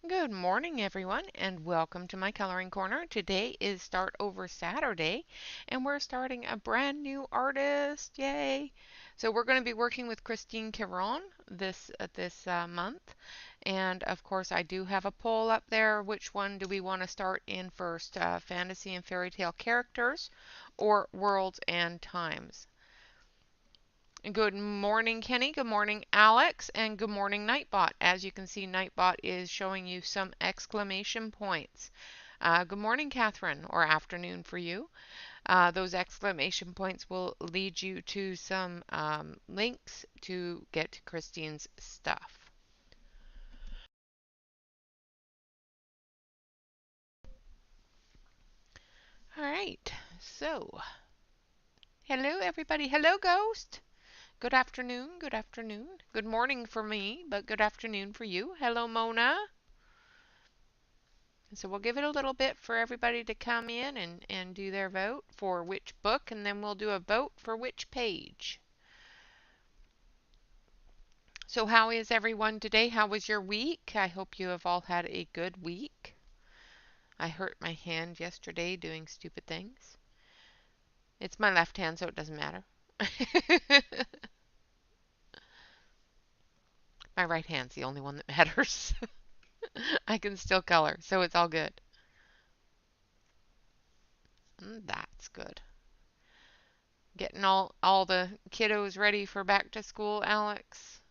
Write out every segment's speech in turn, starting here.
Good morning, everyone, and welcome to my coloring corner. Today is Start Over Saturday, and we're starting a brand new artist. Yay! So we're going to be working with Christine Karron this month, and of course, I do have a poll up there. Which one do we want to start in first? Fantasy and fairy tale characters, or worlds and times? Good morning, Kenny. Good morning, Alex. And good morning, Nightbot. As you can see, Nightbot is showing you some exclamation points. Good morning, Catherine, or afternoon for you. Those exclamation points will lead you to some links to get to Christine's stuff. All right, so hello, everybody. Hello, Ghost. Good afternoon, good afternoon. Good morning for me, but good afternoon for you. Hello, Mona. So we'll give it a little bit for everybody to come in and do their vote for which book, and then we'll do a vote for which page. So how is everyone today? How was your week? I hope you have all had a good week. I hurt my hand yesterday doing stupid things. It's my left hand, so it doesn't matter. My right hand's the only one that matters. I can still color, so it's all good. That's good. Getting all the kiddos ready for back to school, Alex.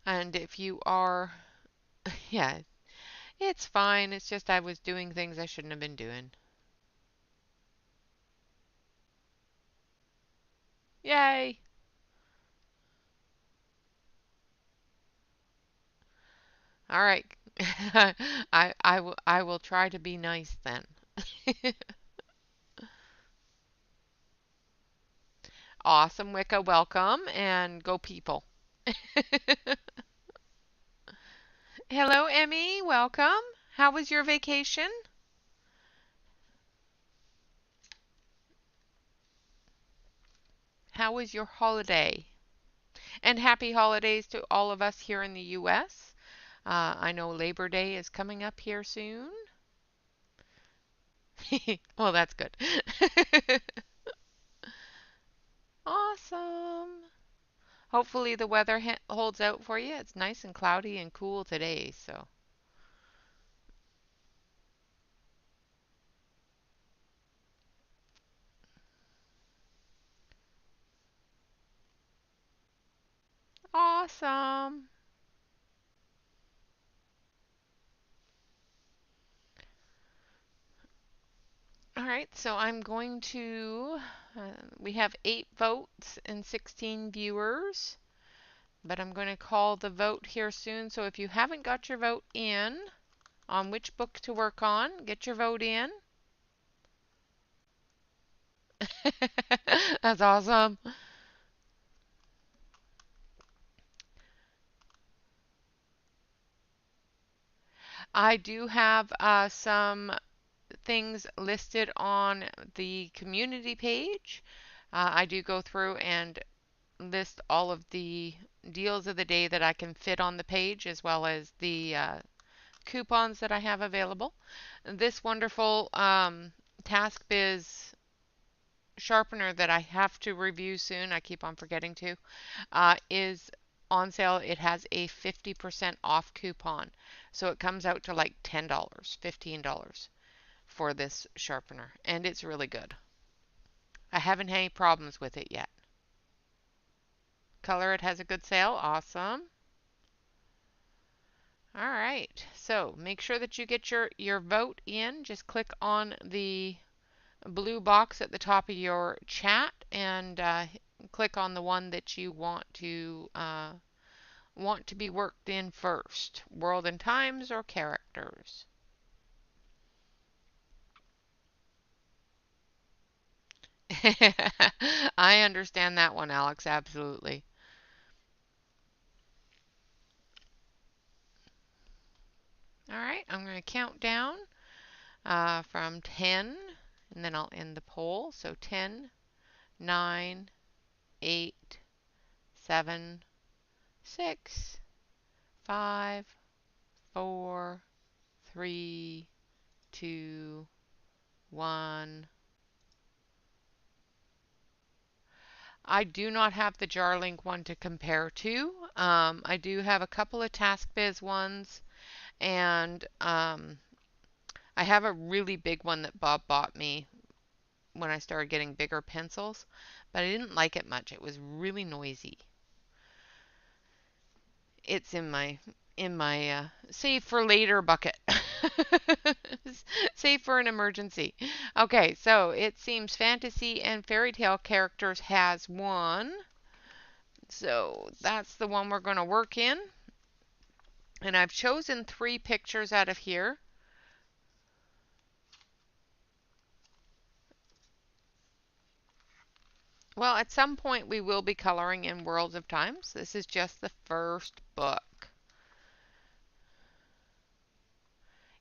And if you are, yeah, it's fine. It's just I was doing things I shouldn't have been doing. Yay! All right. I will try to be nice then. Awesome, Wicca, welcome and go people. Hello, Emmy, welcome. How was your vacation? How was your holiday? And happy holidays to all of us here in the U.S. I know Labor Day is coming up here soon. Well, that's good. Awesome. Hopefully the weather holds out for you. It's nice and cloudy and cool today, so. Awesome. All right, so I'm going to, we have 8 votes and 16 viewers, but I'm going to call the vote here soon. So if you haven't got your vote in on which book to work on, get your vote in. That's awesome. I do have some things listed on the community page. I do go through and list all of the deals of the day that I can fit on the page, as well as the coupons that I have available. This wonderful Task Biz sharpener that I have to review soon, I keep on forgetting to, is on sale. It has a 50% off coupon. So it comes out to like $10, $15 for this sharpener, and it's really good. I haven't had any problems with it yet. Color, it has a good sale. Awesome. All right. So make sure that you get your vote in. Just click on the blue box at the top of your chat and click on the one that you want to be worked in first. World and times or characters. I understand that one, Alex, absolutely. All right, I'm going to count down from 10, and then I'll end the poll. So 10, 9, 8, 7, 6, 5, 4, 3, 2, 1. I do not have the JarLink one to compare to. I do have a couple of TaskBiz ones, and I have a really big one that Bob bought me when I started getting bigger pencils, but I didn't like it much. It was really noisy. It's in my save for later bucket. Save for an emergency. Okay, so it seems fantasy and fairy tale characters has one. So that's the one we're going to work in. And I've chosen 3 pictures out of here. Well, at some point we will be coloring in Worlds of Times. This is just the first book.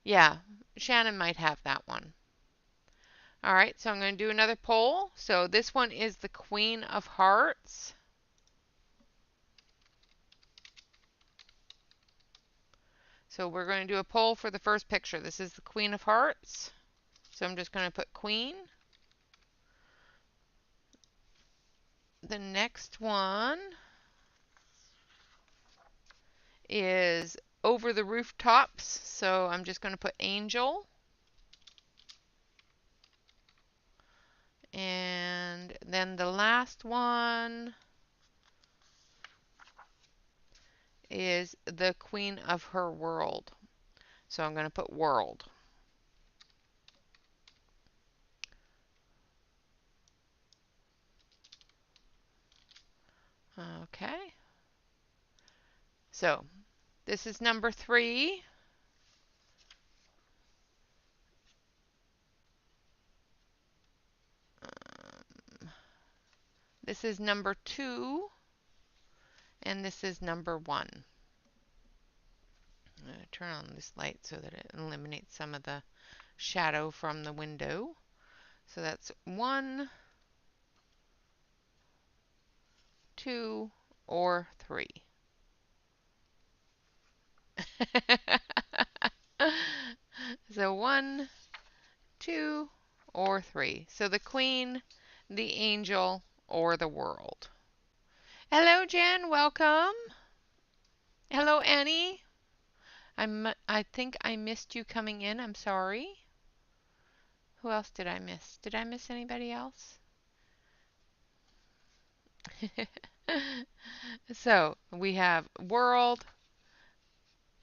Yeah, Shannon might have that one. All right, so I'm going to do another poll. So this one is the Queen of Hearts. So we're going to do a poll for the first picture. This is the Queen of Hearts. So I'm just going to put Queen. The next one is Over the Rooftops. So I'm just going to put Angel. And then the last one is the Queen of Her World. So I'm going to put World. Okay. So this is number 3. This is number 2. And this is number 1. I'm going to turn on this light so that it eliminates some of the shadow from the window. So that's 1, 2, or 3. So 1, 2, or 3. So the Queen, the Angel, or the World. Hello, Jen. Welcome. Hello, Annie. I think I missed you coming in. I'm sorry. Who else did I miss? Did I miss anybody else? So we have World,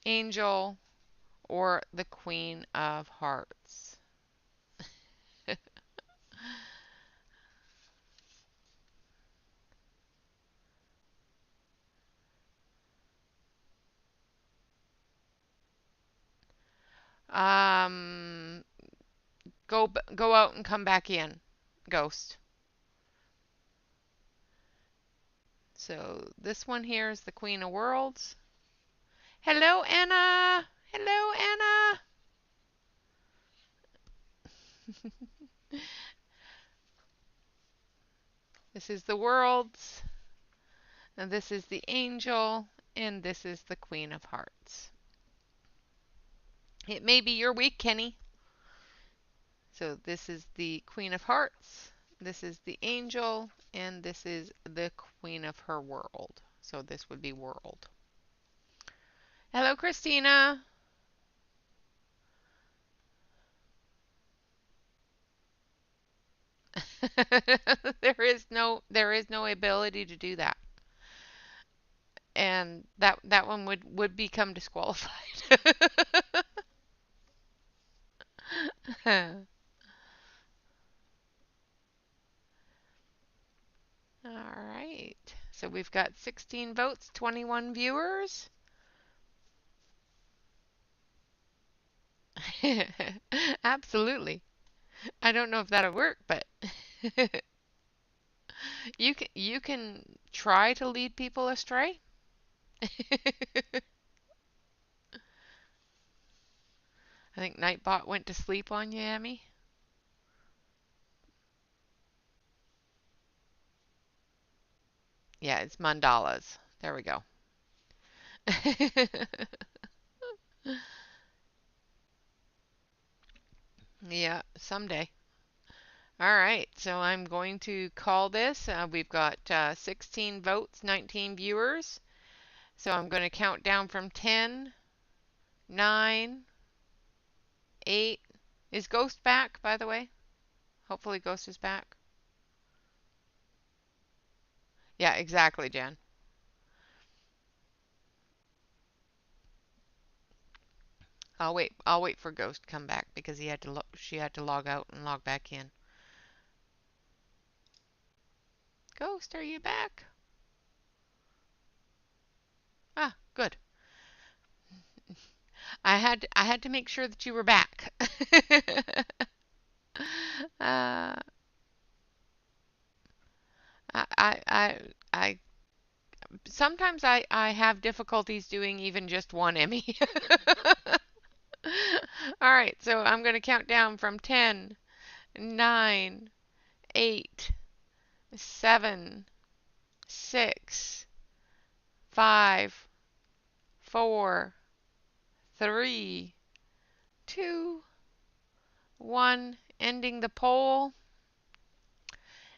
Angel, or the Queen of Hearts. um, go out and come back in, Ghost. So this one here is the Queen of Worlds. Hello, Anna. Hello, Anna. This is the Worlds, and this is the Angel, and this is the Queen of Hearts. It may be your week, Kenny. So this is the Queen of Hearts, this is the Angel, and this is the Queen of Her World. So this would be World. Hello, Christina. there is no ability to do that. And that one would become disqualified. All right. So we've got 16 votes, 21 viewers. Absolutely. I don't know if that'll work, but you can try to lead people astray. I think Nightbot went to sleep on you, Emmy. Yeah, it's mandalas. There we go. Yeah, someday. All right, so I'm going to call this. We've got 16 votes, 19 viewers. So I'm going to count down from 10, 9, 8. Is Ghost back, by the way? Hopefully Ghost is back. Yeah, exactly, Jen. I'll wait for Ghost to come back because she had to log out and log back in. Ghost, are you back? Ah, good. I had to make sure that you were back. uh, I sometimes I have difficulties doing even just one Emmy. All right, so I'm going to count down from 10, 9, 8, 7, 6, 5, 4, 3, 2, 1, ending the poll.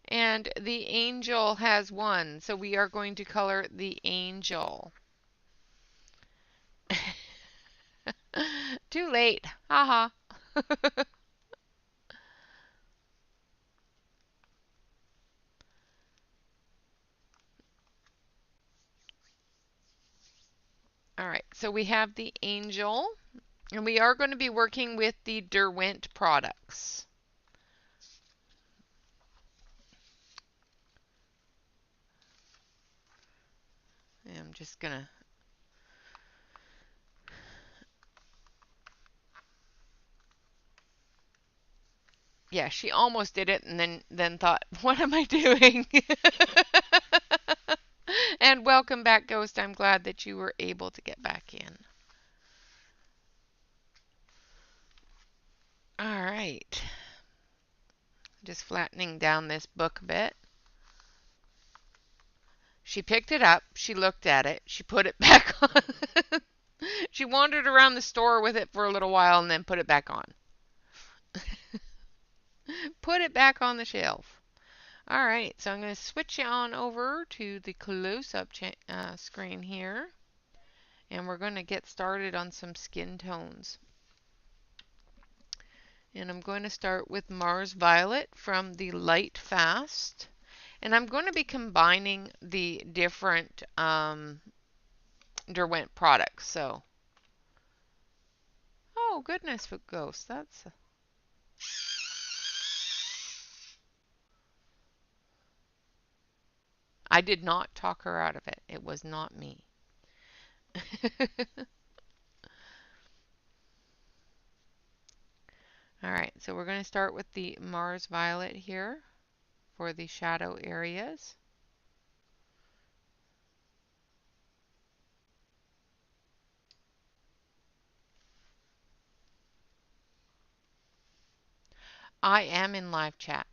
And the angel has won. So we are going to color the angel. Too late. Haha. All right, so we have the angel, and we are going to be working with the Derwent products. And I'm just going to Yeah, she almost did it and then thought, "What am I doing?" And welcome back, Ghost. I'm glad that you were able to get back in. All right. Just flattening down this book a bit. She picked it up, she looked at it, she put it back on. She wandered around the store with it for a little while and then put it back on. Put it back on the shelf. All right, so I'm going to switch you on over to the close-up screen here. And we're going to get started on some skin tones. And I'm going to start with Mars Violet from the Light Fast. And I'm going to be combining the different Derwent products. So, oh goodness, Ghost, that's... I did not talk her out of it. It was not me. All right, so we're going to start with the Mars Violet here for the shadow areas. I am in live chat.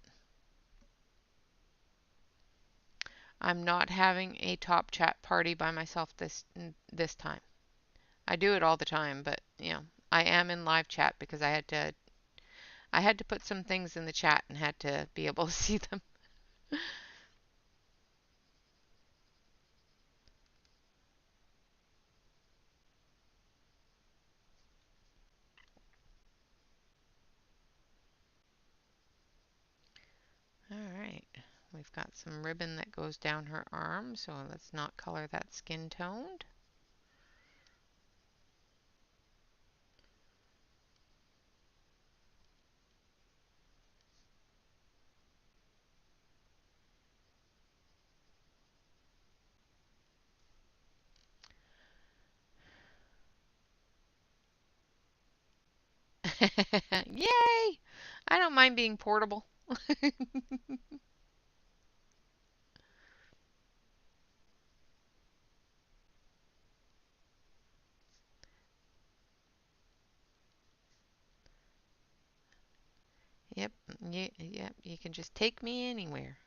I'm not having a top chat party by myself this time. I do it all the time, but you know, I am in live chat because I had to put some things in the chat and had to be able to see them. All right. We've got some ribbon that goes down her arm, so let's not color that skin toned. Yay! I don't mind being portable. Yep, yep, you can just take me anywhere.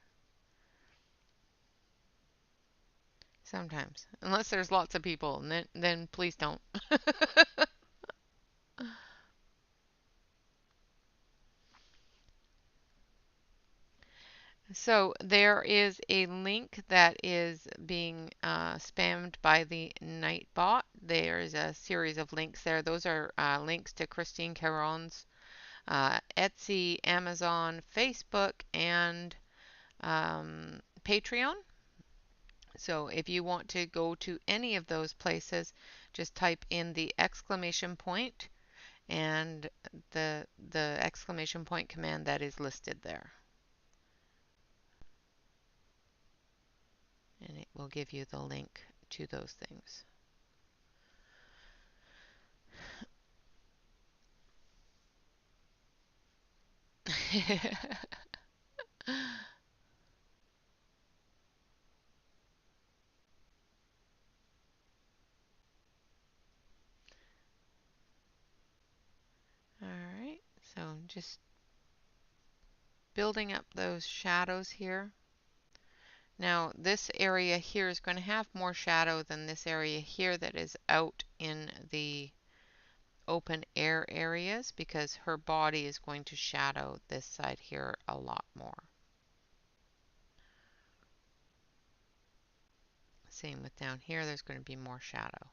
Sometimes. Unless there's lots of people, and then please don't. So there is a link that is being spammed by the Nightbot. There's a series of links there. Those are links to Christine Karron's Etsy, Amazon, Facebook, and Patreon. So if you want to go to any of those places, just type in the exclamation point and the exclamation point command that is listed there. And it will give you the link to those things. All right, so just building up those shadows here. Now this area here is going to have more shadow than this area here that is out in the open air areas because her body is going to shadow this side here a lot more. Same with down here, there's going to be more shadow.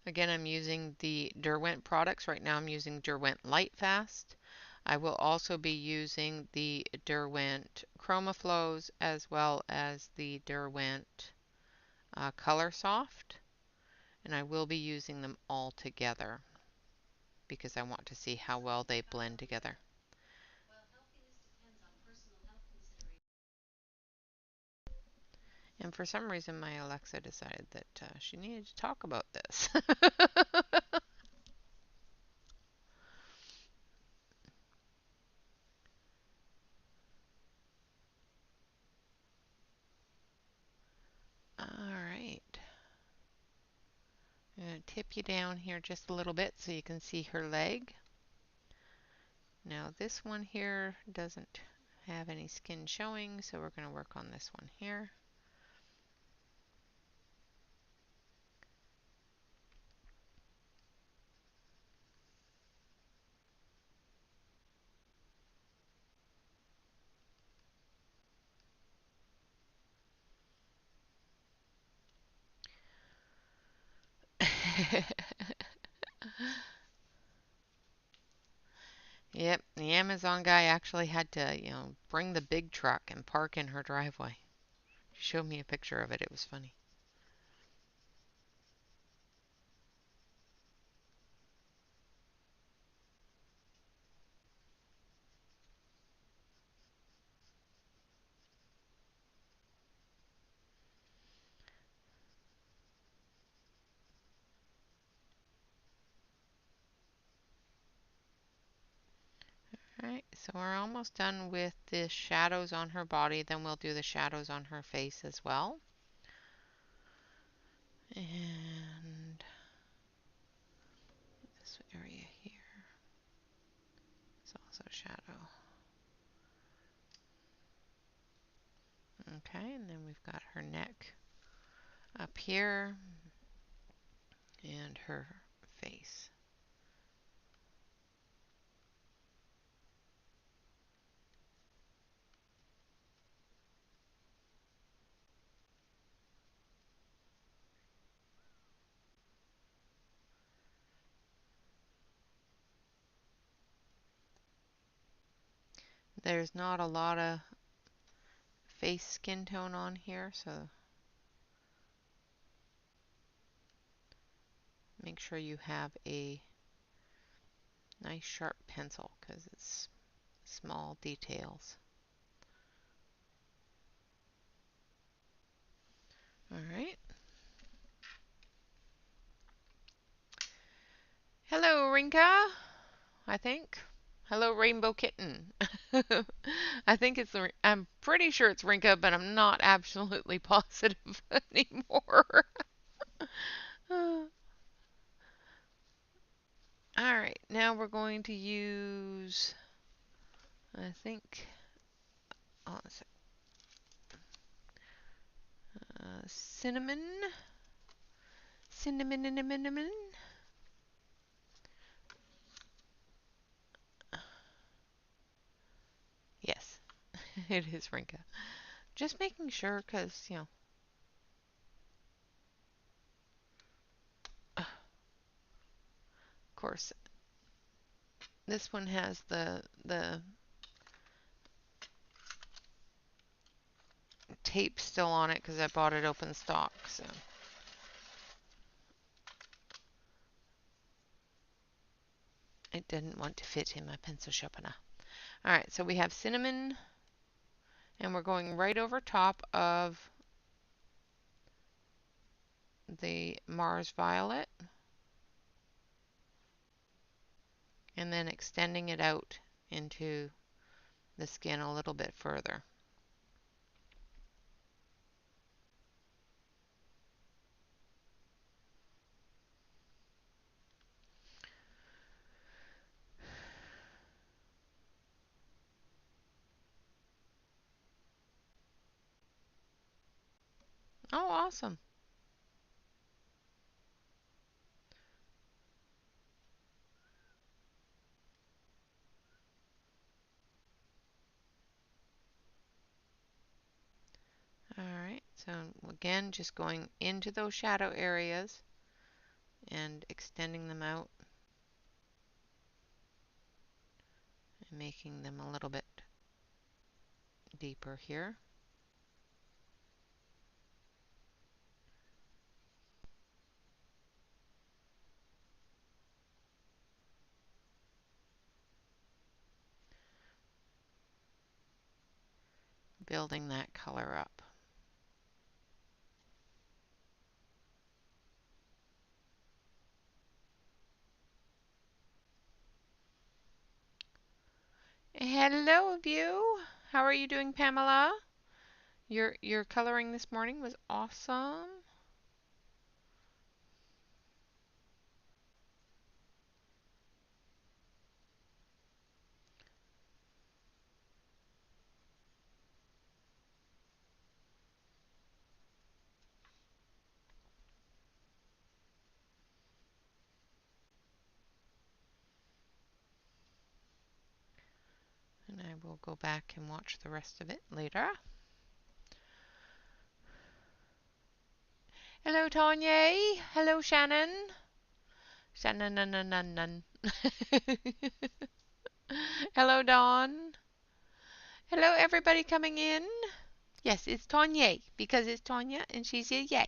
Again, I'm using the Derwent products. Right now I'm using Derwent Lightfast. I will also be using the Derwent Chroma Flows as well as the Derwent Color Soft. And I will be using them all together because I want to see how well they blend together. And for some reason my Alexa decided that she needed to talk about this. All right. I'm going to tip you down here just a little bit so you can see her leg. Now this one here doesn't have any skin showing, so we're going to work on this one here. Yep, the Amazon guy actually had to, bring the big truck and park in her driveway. She showed me a picture of it. It was funny. Alright, so we're almost done with the shadows on her body. Then we'll do the shadows on her face as well. And this area here is also shadow. Okay, and then we've got her neck up here and her face. There's not a lot of face skin tone on here, so make sure you have a nice sharp pencil because it's small details. Alright. Hello, Rinka, I think. Hello, Rainbow Kitten. I'm pretty sure it's Rinka, but I'm not absolutely positive anymore. All right, now we're going to use, I think, oh, cinnamon, cinnamon. Yes, it is Rinka. Just making sure, cause of course, this one has the tape still on it because I bought it open stock. So it didn't want to fit in my pencil sharpener. All right, so we have cinnamon, and we're going right over top of the Mars Violet, and then extending it out into the skin a little bit further. Oh, awesome. All right, so again, just going into those shadow areas and extending them out and making them a little bit deeper here. Building that color up. Hello, View. How are you doing, Pamela? Your coloring this morning was awesome. And I will go back and watch the rest of it later. Hello, Tanya. Hello, Shannon. Shannon. Hello, Dawn. Hello, everybody coming in. Yes, it's Tanya because it's Tanya and she's a yay.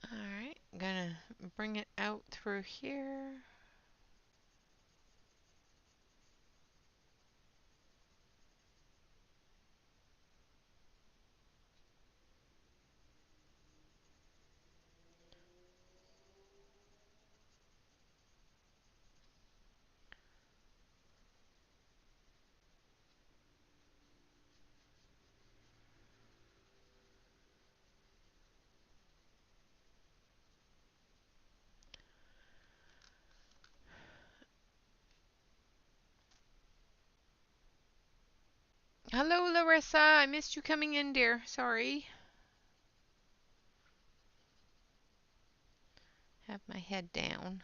All right, I'm gonna bring it out through here. Hello, Larissa. I missed you coming in, dear. Sorry. Have my head down.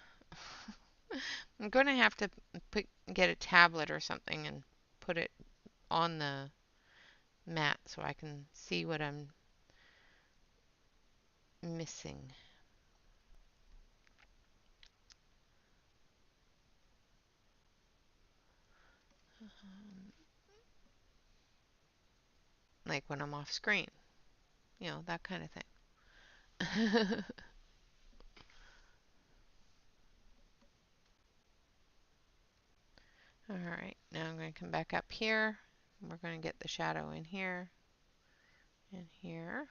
I'm going to have to get a tablet or something and put it on the mat so I can see what I'm missing. Like when I'm off screen, that kind of thing. All right, now I'm going to come back up here, We're going to get the shadow in here and here.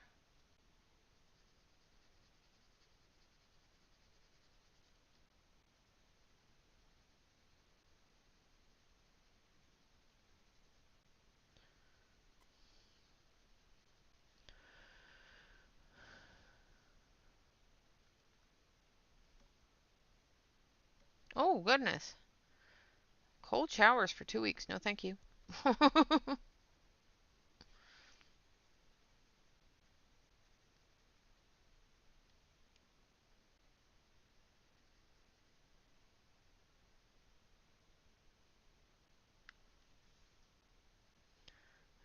Oh, goodness. Cold showers for 2 weeks. No, thank you. All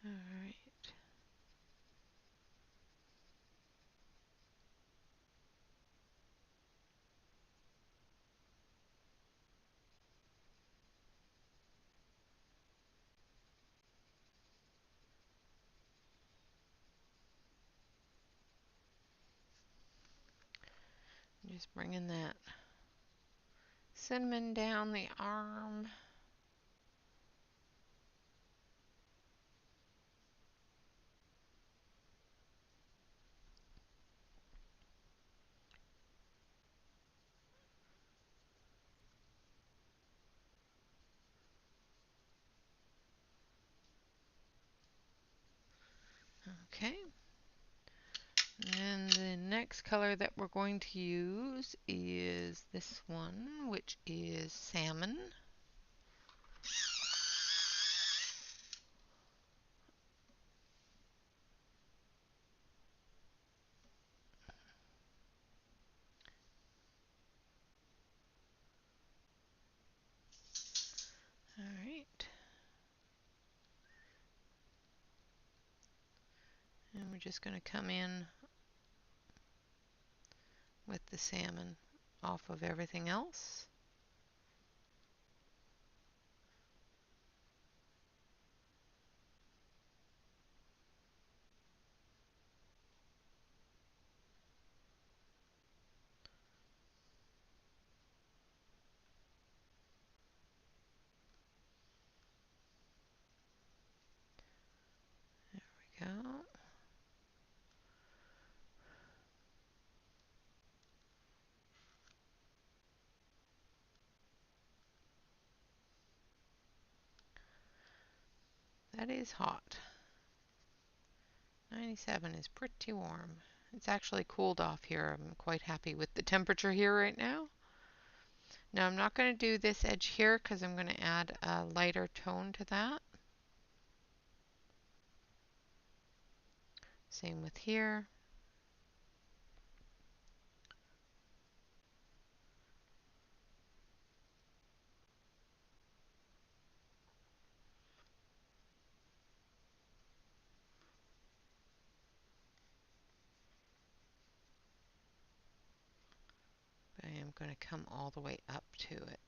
right. Just bringing that cinnamon down the arm. Okay. And the next color that we're going to use is this one, which is salmon. All right. And we're just going to come in with the salmon off of everything else. There we go. That is hot. 97 is pretty warm. It's actually cooled off here. I'm quite happy with the temperature here right now. Now I'm not going to do this edge here because I'm going to add a lighter tone to that. Same with here. I am going to come all the way up to it.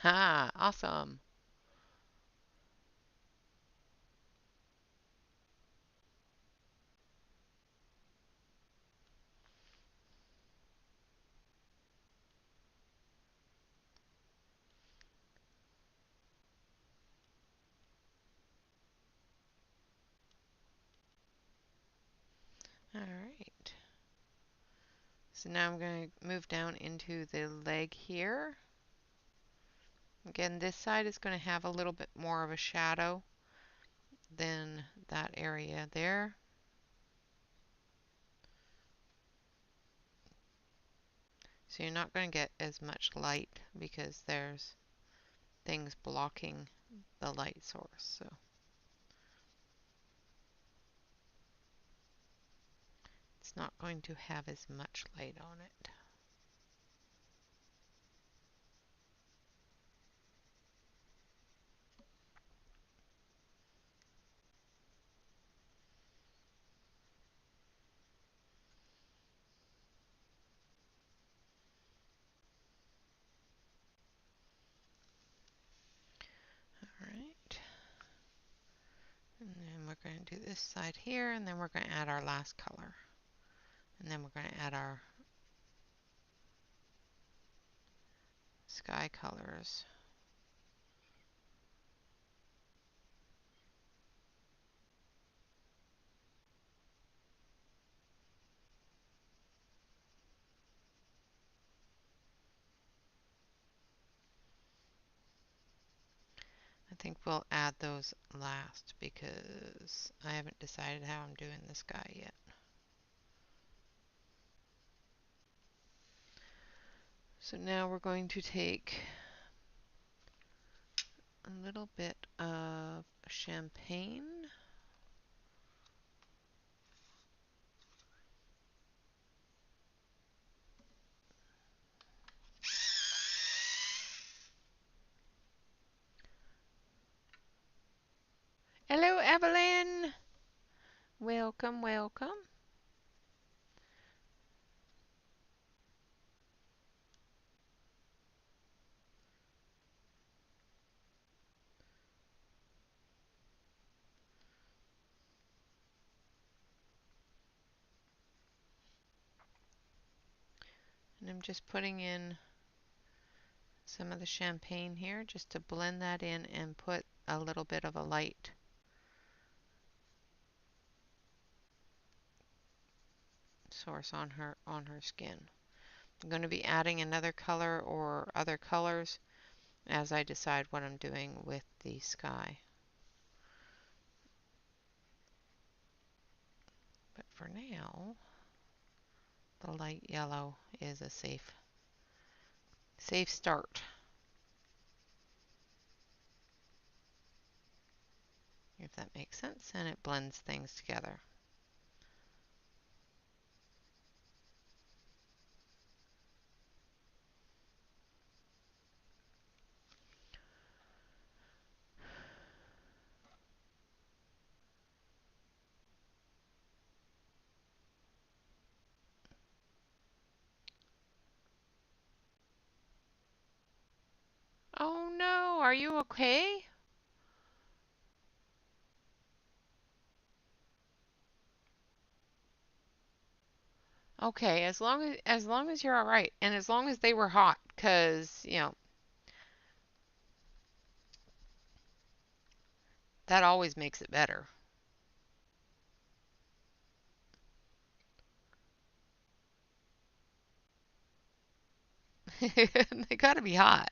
Ha! Awesome. All right. So now I'm going to move down into the leg here. Again, this side is going to have a little bit more of a shadow than that area there. So you're not going to get as much light because there's things blocking the light source. So it's not going to have as much light on it. to do this side here, and then we're going to add our last color. And then we're going to add our sky colors. I think we'll add those last because I haven't decided how I'm doing this guy yet. So now we're going to take a little bit of champagne. Hello, Evelyn. Welcome, welcome. And I'm just putting in some of the champagne here just to blend that in and put a little bit of a light source on her skin. I'm going to be adding another color or other colors as I decide what I'm doing with the sky. But for now, the light yellow is a safe start. If that makes sense, and it blends things together. Oh no, are you okay? Okay, as long as you're all right, and as long as they were hot, 'cause that always makes it better. They gotta be hot.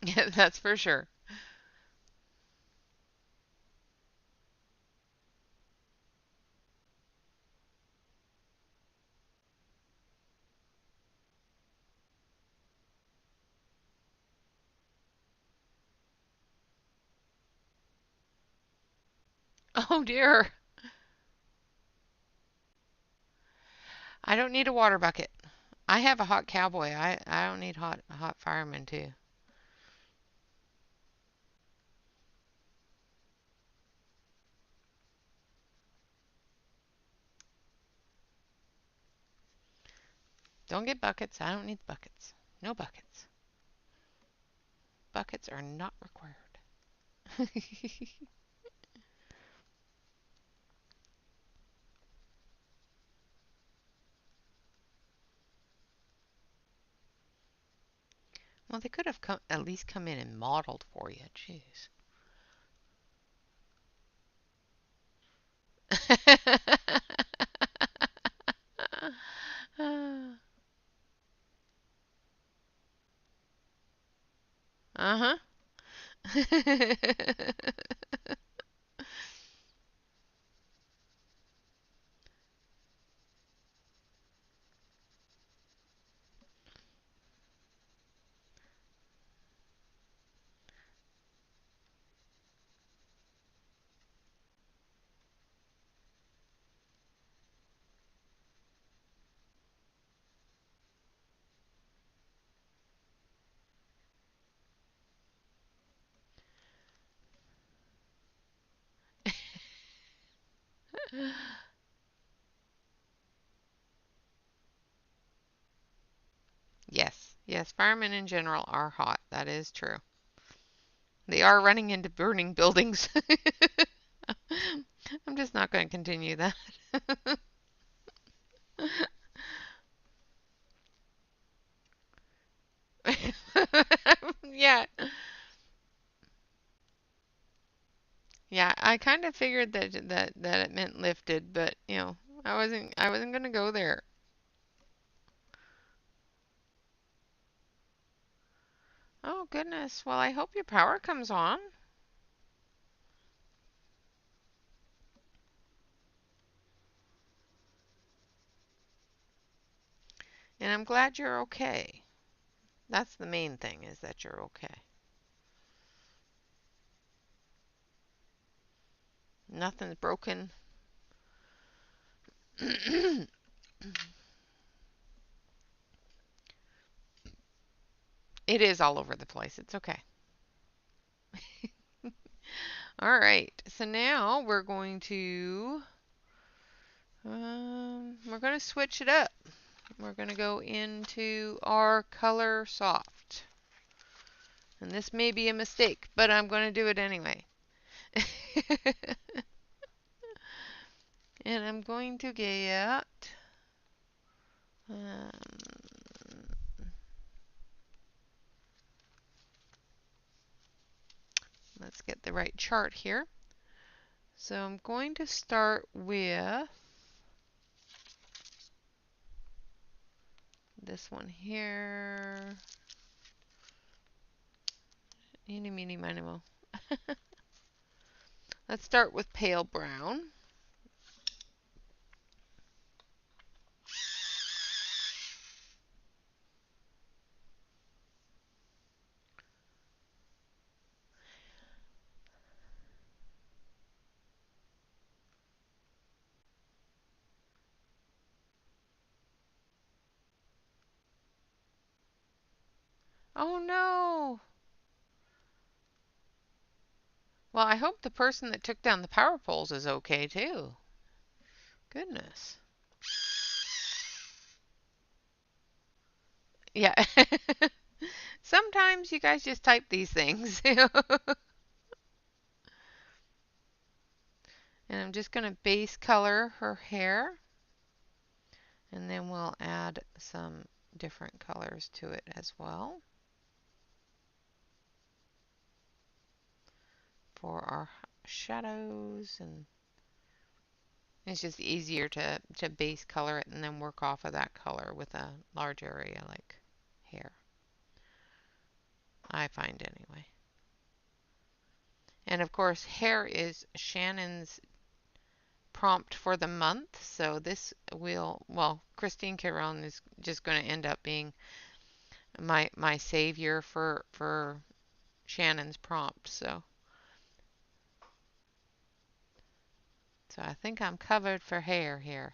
Yeah, that's for sure. Oh dear. I don't need a water bucket. I have a hot cowboy. I don't need hot fireman too. Don't get buckets. I don't need buckets. No buckets. Buckets are not required. Well, they could have at least come in and modeled for you. Jeez. Uh-huh. Yes, yes, firemen in general are hot. That is true. They are running into burning buildings. I'm just not going to continue that. Yeah. Yeah, I kind of figured that it meant lifted, but I wasn't going to go there. Oh goodness. Well, I hope your power comes on. And I'm glad you're okay. That's the main thing is that you're okay. Nothing's broken. It is all over the place. It's okay. All right. So now we're going to switch it up. We're going to go into our color soft. And this may be a mistake, but I'm going to do it anyway. And I'm going to get let's get the right chart here. So I'm going to start with this one here. Eeny, meeny, miny, moe. Let's start with pale brown. Oh no! Well, I hope the person that took down the power poles is okay too. Goodness. Yeah. Sometimes you guys just type these things. And I'm just going to base color her hair. And then we'll add some different colors to it as well for our shadows. And it's just easier to base color it and then work off of that color with a large area like hair. I find anyway. And of course, hair is Shannon's prompt for the month. So this well, Christine Karron is just going to end up being my savior for Shannon's prompt. So I think I'm covered for hair here.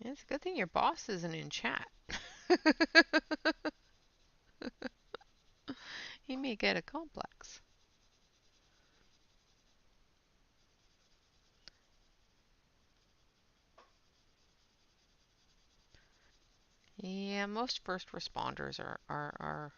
It's a good thing your boss isn't in chat. He may get a complex. Yeah, most first responders are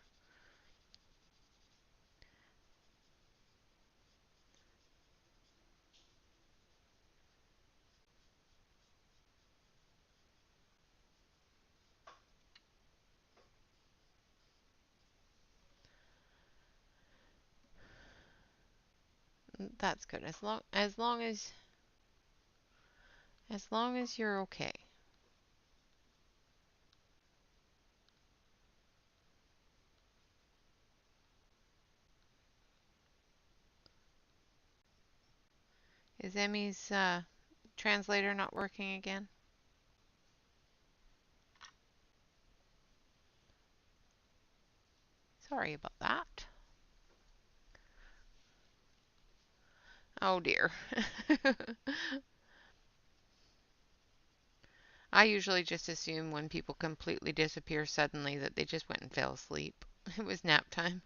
that's good. As long as you're okay. Is Emmy's translator not working again? Sorry about that. Oh dear. I usually just assume when people completely disappear suddenly that they just went and fell asleep. It was nap time.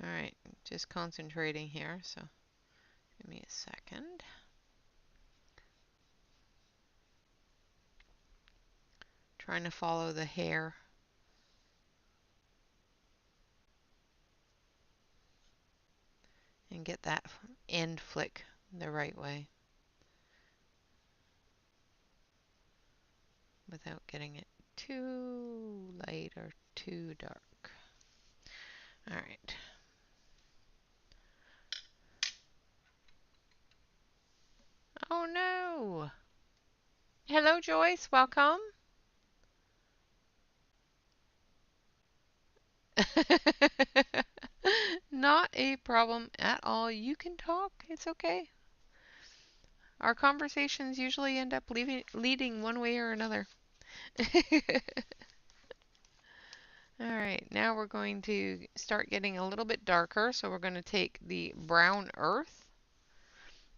All right, just concentrating here, so give me a second. Trying to follow the hair. And get that end flick the right way without getting it too light or too dark. All right. Oh no! Hello, Joyce. Welcome. Not a problem at all. You can talk. It's okay. Our conversations usually end up leading one way or another. All right, now we're going to start getting a little bit darker. So we're going to take the brown earth.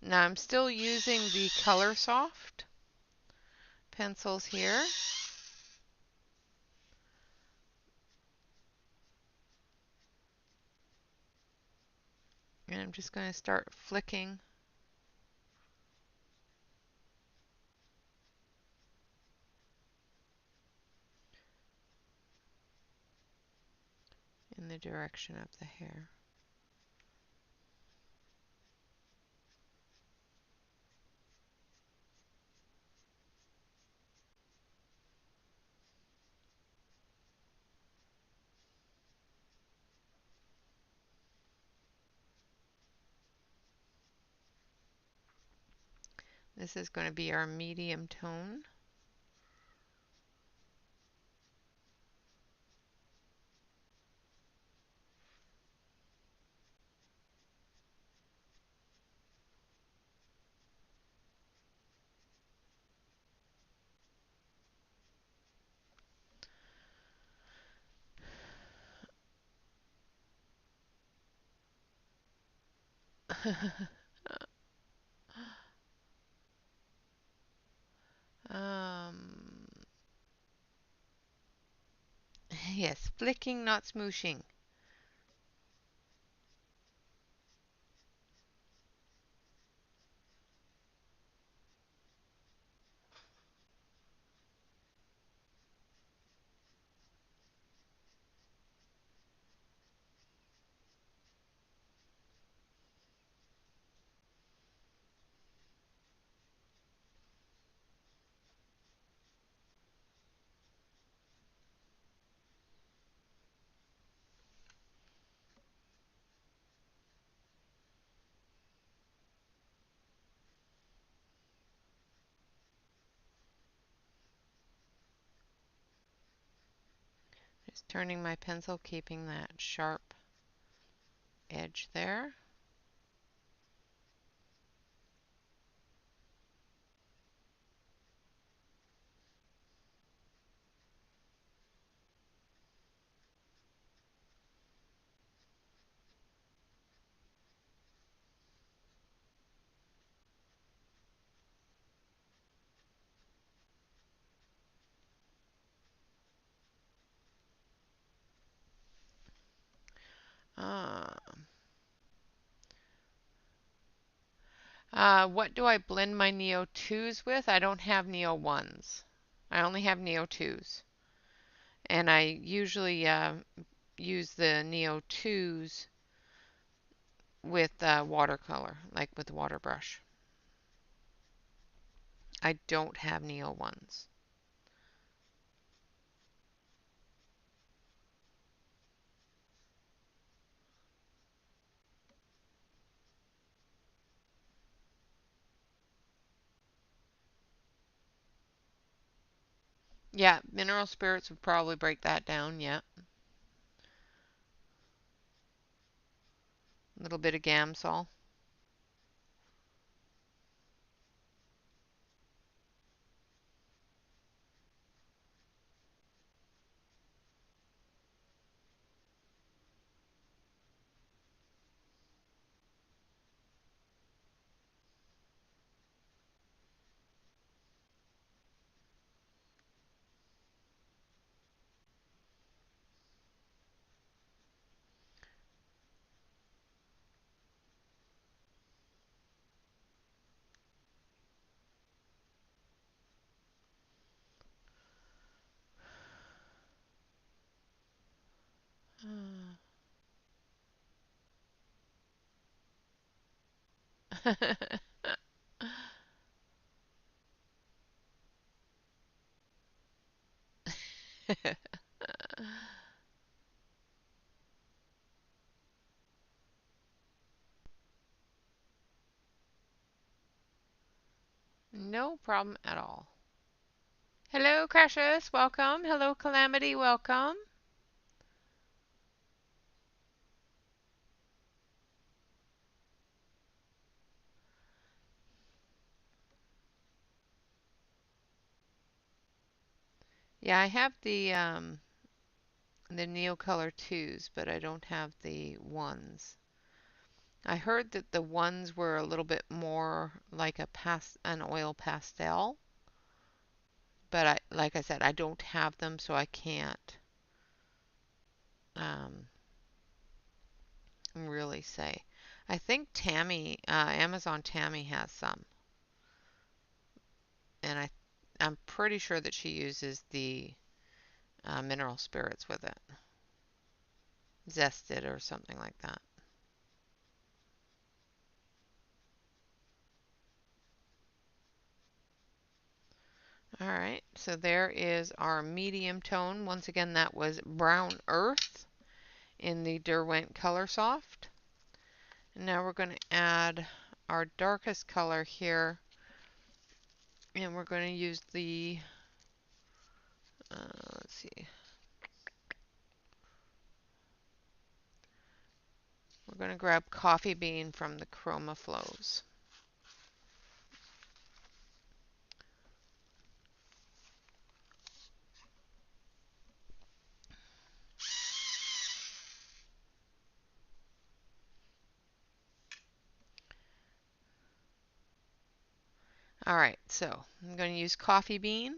Now I'm still using the Color Soft pencils here. And I'm just going to start flicking in the direction of the hair. This is going to be our medium tone. um, yes, flicking, not smooshing. Just turning my pencil, keeping that sharp edge there. Uh, what do I blend my Neo 2s with? I don't have Neo 1s. I only have Neo 2s. And I usually use the Neo 2s with watercolor, like with the water brush. I don't have Neo 1s. Yeah, mineral spirits would probably break that down. Yeah. A little bit of Gamsol. No problem at all. Hello, Precious. Welcome. Hello, Calamity. Welcome. Yeah, I have the Neo Color 2s, but I don't have the ones. I heard that the ones were a little bit more like an oil pastel, but like I said, I don't have them, so I can't um, really say. I think Amazon Tammy has some, and I'm pretty sure that she uses the mineral spirits with it, zested or something like that. All right, so there is our medium tone. Once again, that was Brown Earth in the Derwent Color Soft. And now we're going to add our darkest color here, and we're going to use the, let's see, we're going to grab Coffee Bean from the Chroma Flows. All right, so I'm going to use Coffee Bean,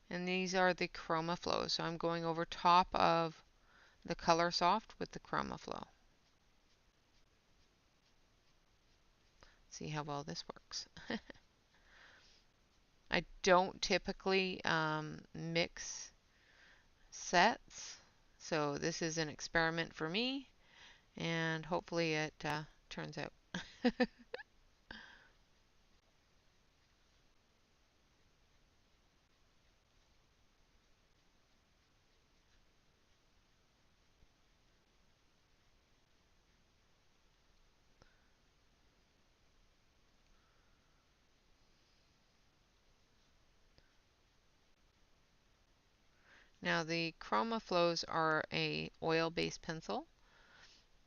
and these are the Chroma Flows. So I'm going over top of the Color Soft with the Chroma Flow. See how well this works. I don't typically mix sets, so this is an experiment for me, and hopefully it turns out. Now the Chroma Flows are a oil-based pencil,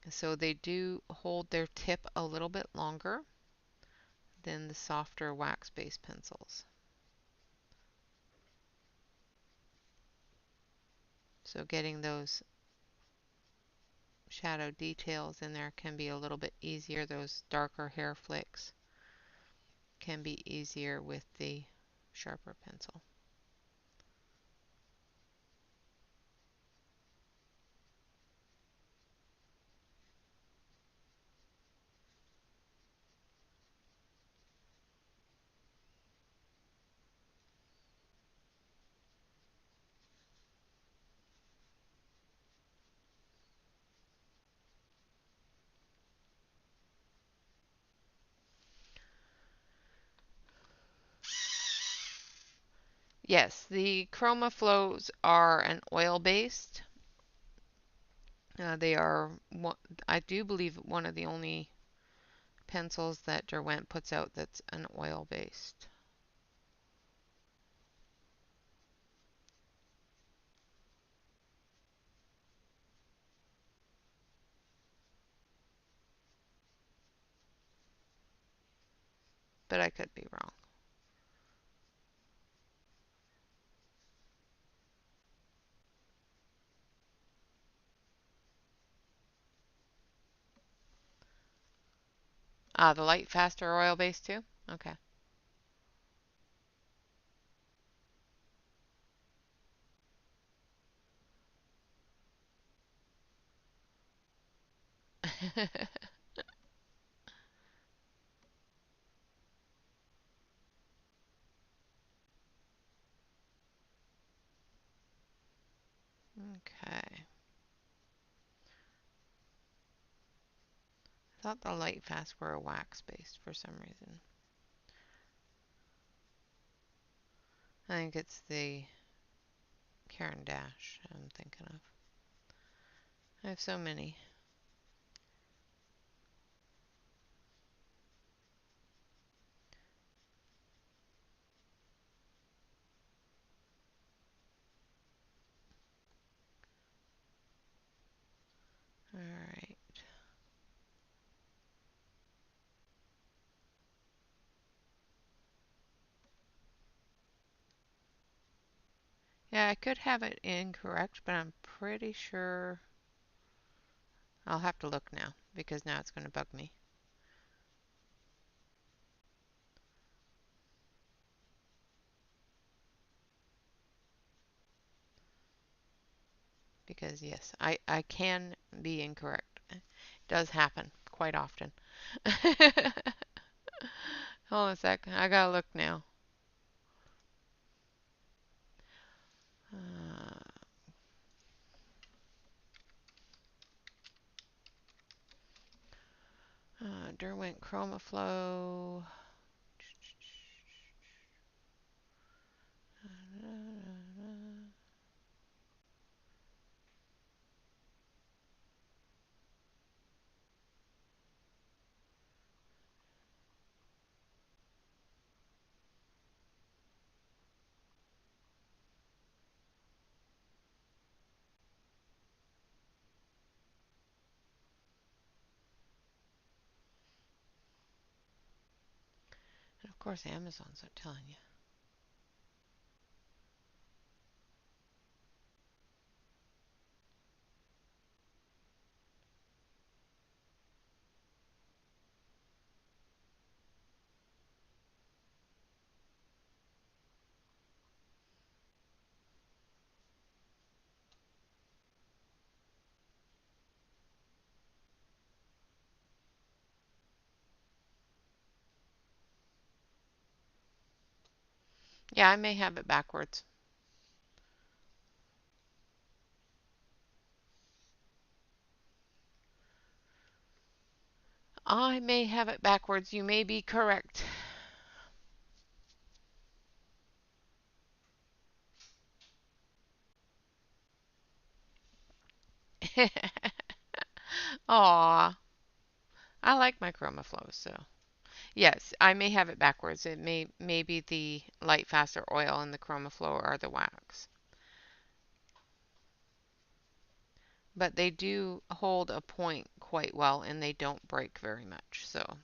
so they do hold their tip a little bit longer than the softer wax-based pencils. So getting those shadow details in there can be a little bit easier. Those darker hair flicks can be easier with the sharper pencil. Yes, the Chroma Flows are an oil-based. They are, I do believe, one of the only pencils that Derwent puts out that's an oil-based. but I could be wrong. Ah, the light, faster oil base too? Okay. Okay. I thought the light fast were a wax based for some reason. I think it's the Karron Dash I'm thinking of. I have so many. Alright. Yeah, I could have it incorrect, but I'm pretty sure I'll have to look now because now it's going to bug me. Because yes, I can be incorrect. It does happen quite often. Hold on a sec. I gotta look now. Derwent ChromaFlow. And of course, Amazon's not telling you. Yeah, I may have it backwards. I may have it backwards. You may be correct. Aw, I like my ChromaFlow, so yes, I may have it backwards. It may be the light faster oil and the ChromaFlow are the wax. But they do hold a point quite well and they don't break very much. So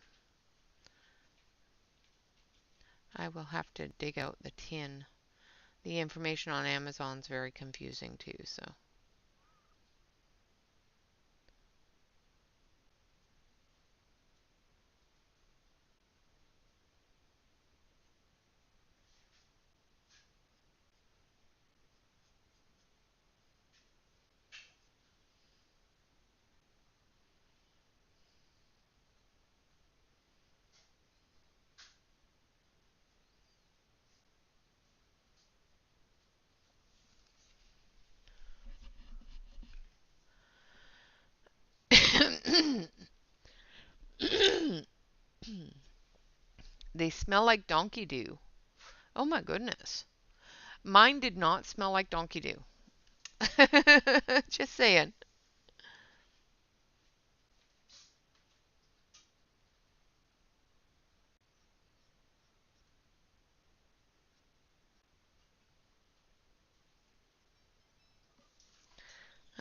I will have to dig out the tin. The information on Amazon's very confusing too, so. They smell like donkey dew. Oh my goodness. Mine did not smell like donkey dew. Just saying.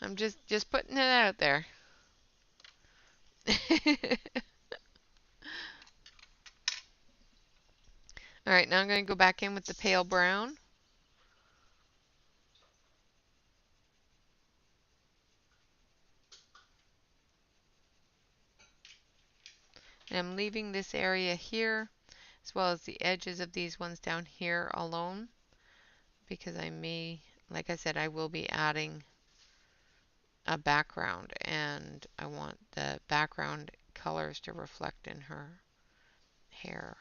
I'm just putting it out there. All right, now I'm going to go back in with the pale brown. And I'm leaving this area here, as well as the edges of these ones down here alone, because I may, like I said, I will be adding a background, and I want the background colors to reflect in her hair.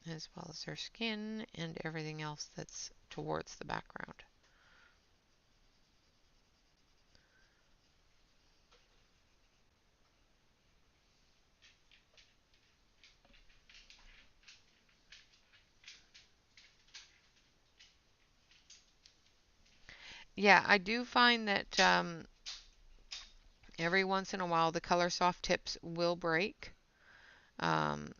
As well as her skin and everything else that's towards the background. Yeah, I do find that every once in a while the color soft tips will break. Um,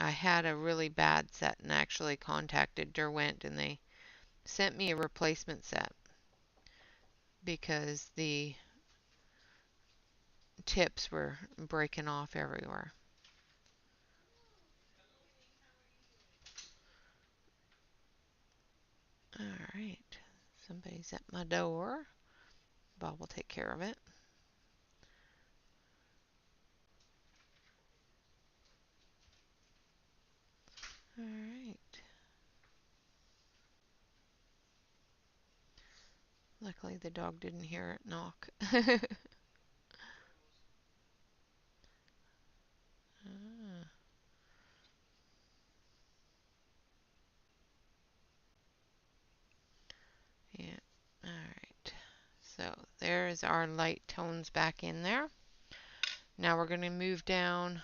I had a really bad set and actually contacted Derwent, and they sent me a replacement set because the tips were breaking off everywhere. All right, somebody's at my door. Bob will take care of it. All right. Luckily the dog didn't hear it knock. Ah, yeah. All right. So there's our light tones back in there. Now we're going to move down.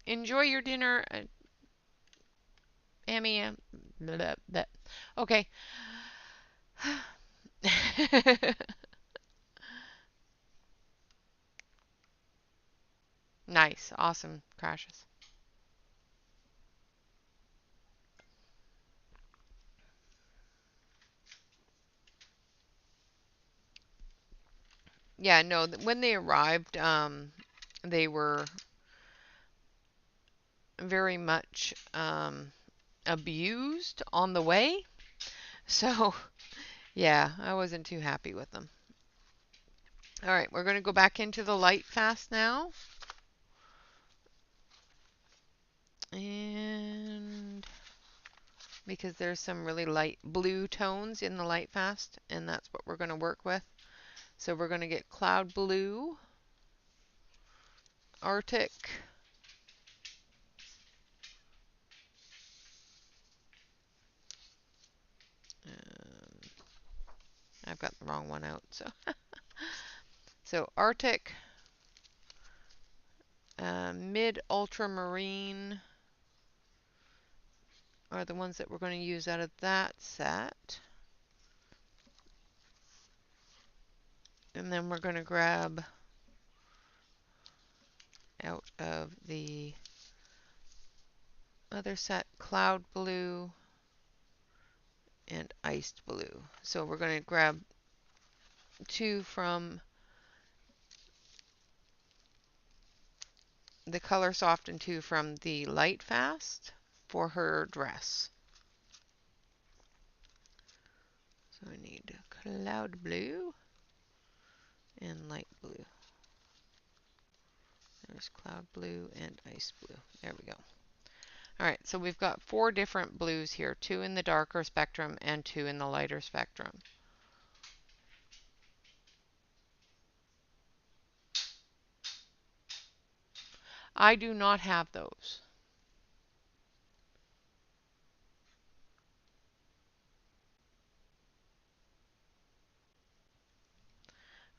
Enjoy your dinner, Amy. Blah, blah. Okay. Nice. Awesome. Crashes. Yeah, no, when they arrived, they were very much abused on the way. So, yeah, I wasn't too happy with them. All right, we're going to go back into the light fast now. And because there's some really light blue tones in the light fast, and that's what we're going to work with. So we're going to get cloud blue, Arctic, I've got the wrong one out. So Arctic, mid ultramarine are the ones that we're going to use out of that set. And then we're going to grab out of the other set cloud blue and iced blue. So we're going to grab two from the color soft and two from the light fast for her dress. So I need cloud blue and light blue. There's cloud blue and ice blue. There we go. All right, so we've got 4 different blues here, 2 in the darker spectrum and 2 in the lighter spectrum. I do not have those.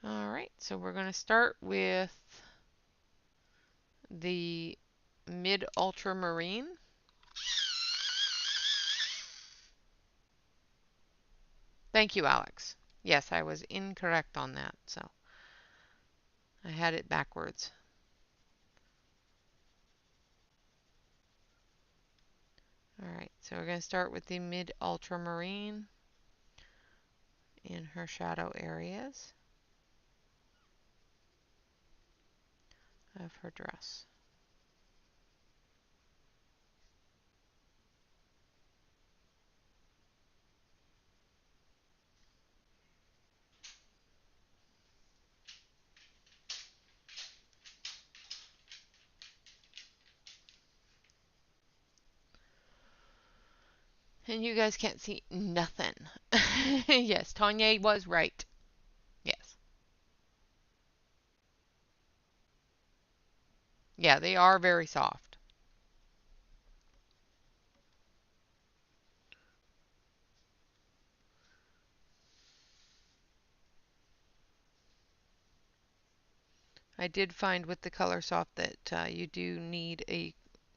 All right, so we're going to start with the mid ultramarine. Thank you, Alex. Yes, I was incorrect on that, so I had it backwards. So we're going to start with the mid ultramarine in her shadow areas of her dress. And you guys can't see nothing. Yes, Tanya was right. Yes. Yeah, they are very soft. I did find with the Color Soft that you do need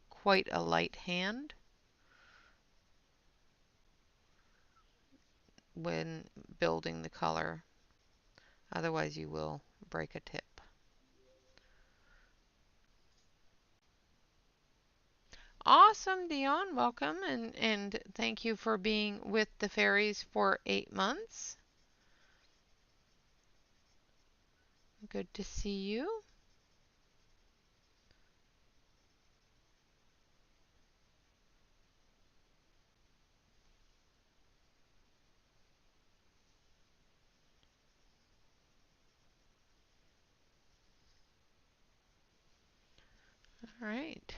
quite a light hand when building the color. Otherwise you will break a tip. Awesome, Dion. Welcome and thank you for being with the fairies for 8 months. Good to see you. All right.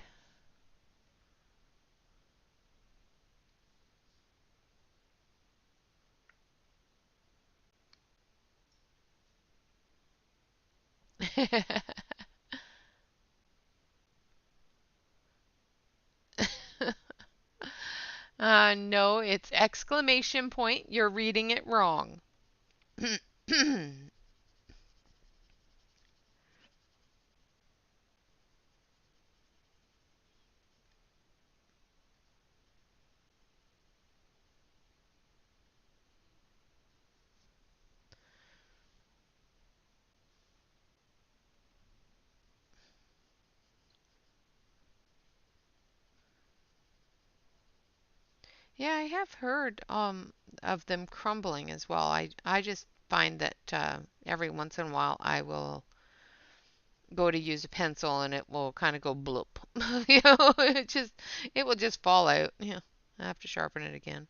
No, it's exclamation point. You're reading it wrong. Yeah, I have heard of them crumbling as well. I just find that every once in a while I will go to use a pencil and it will kind of go bloop. It will just fall out. Yeah, I have to sharpen it again.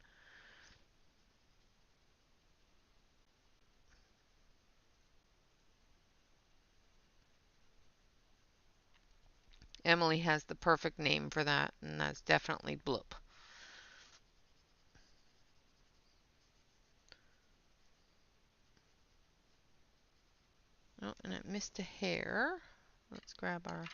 Emily has the perfect name for that, and that's definitely bloop. Oh, and it missed a hair. Let's grab our.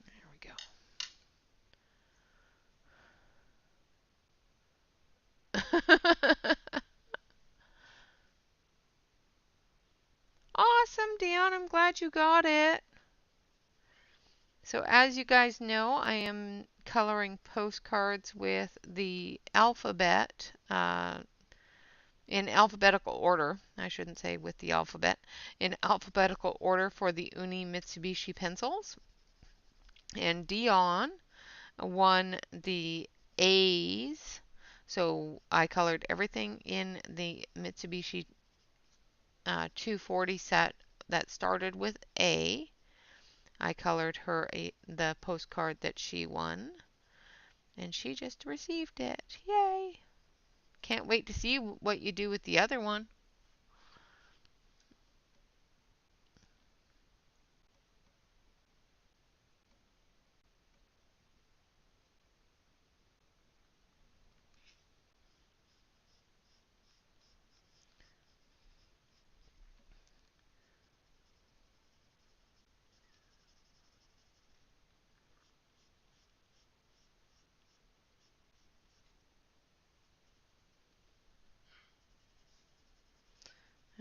There we go. Awesome, Dion. I'm glad you got it. So as you guys know, I am coloring postcards with the alphabet in alphabetical order. I shouldn't say with the alphabet. In alphabetical order for the Uni Mitsubishi pencils. And Dion won the A's. So I colored everything in the Mitsubishi 240 set that started with A. I colored her the postcard that she won, and she just received it. Yay! Can't wait to see what you do with the other one.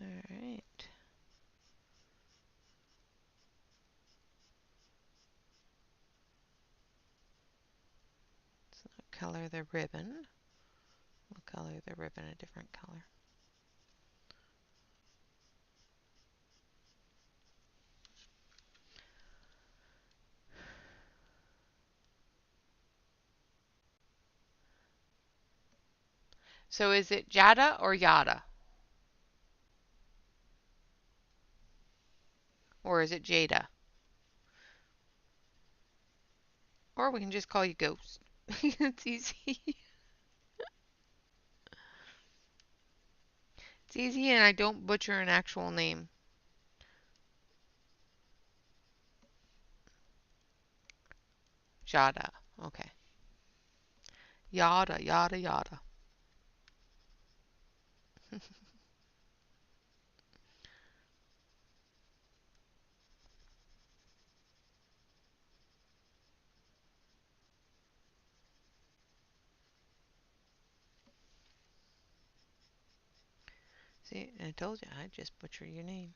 All right. Let's not color the ribbon. We'll color the ribbon a different color. So is it Jada or Yada? Or is it Jada? Or we can just call you Ghost. It's easy. It's easy and I don't butcher an actual name. Jada. Okay. Yada, yada, yada. See, I told you I'd just butcher your name.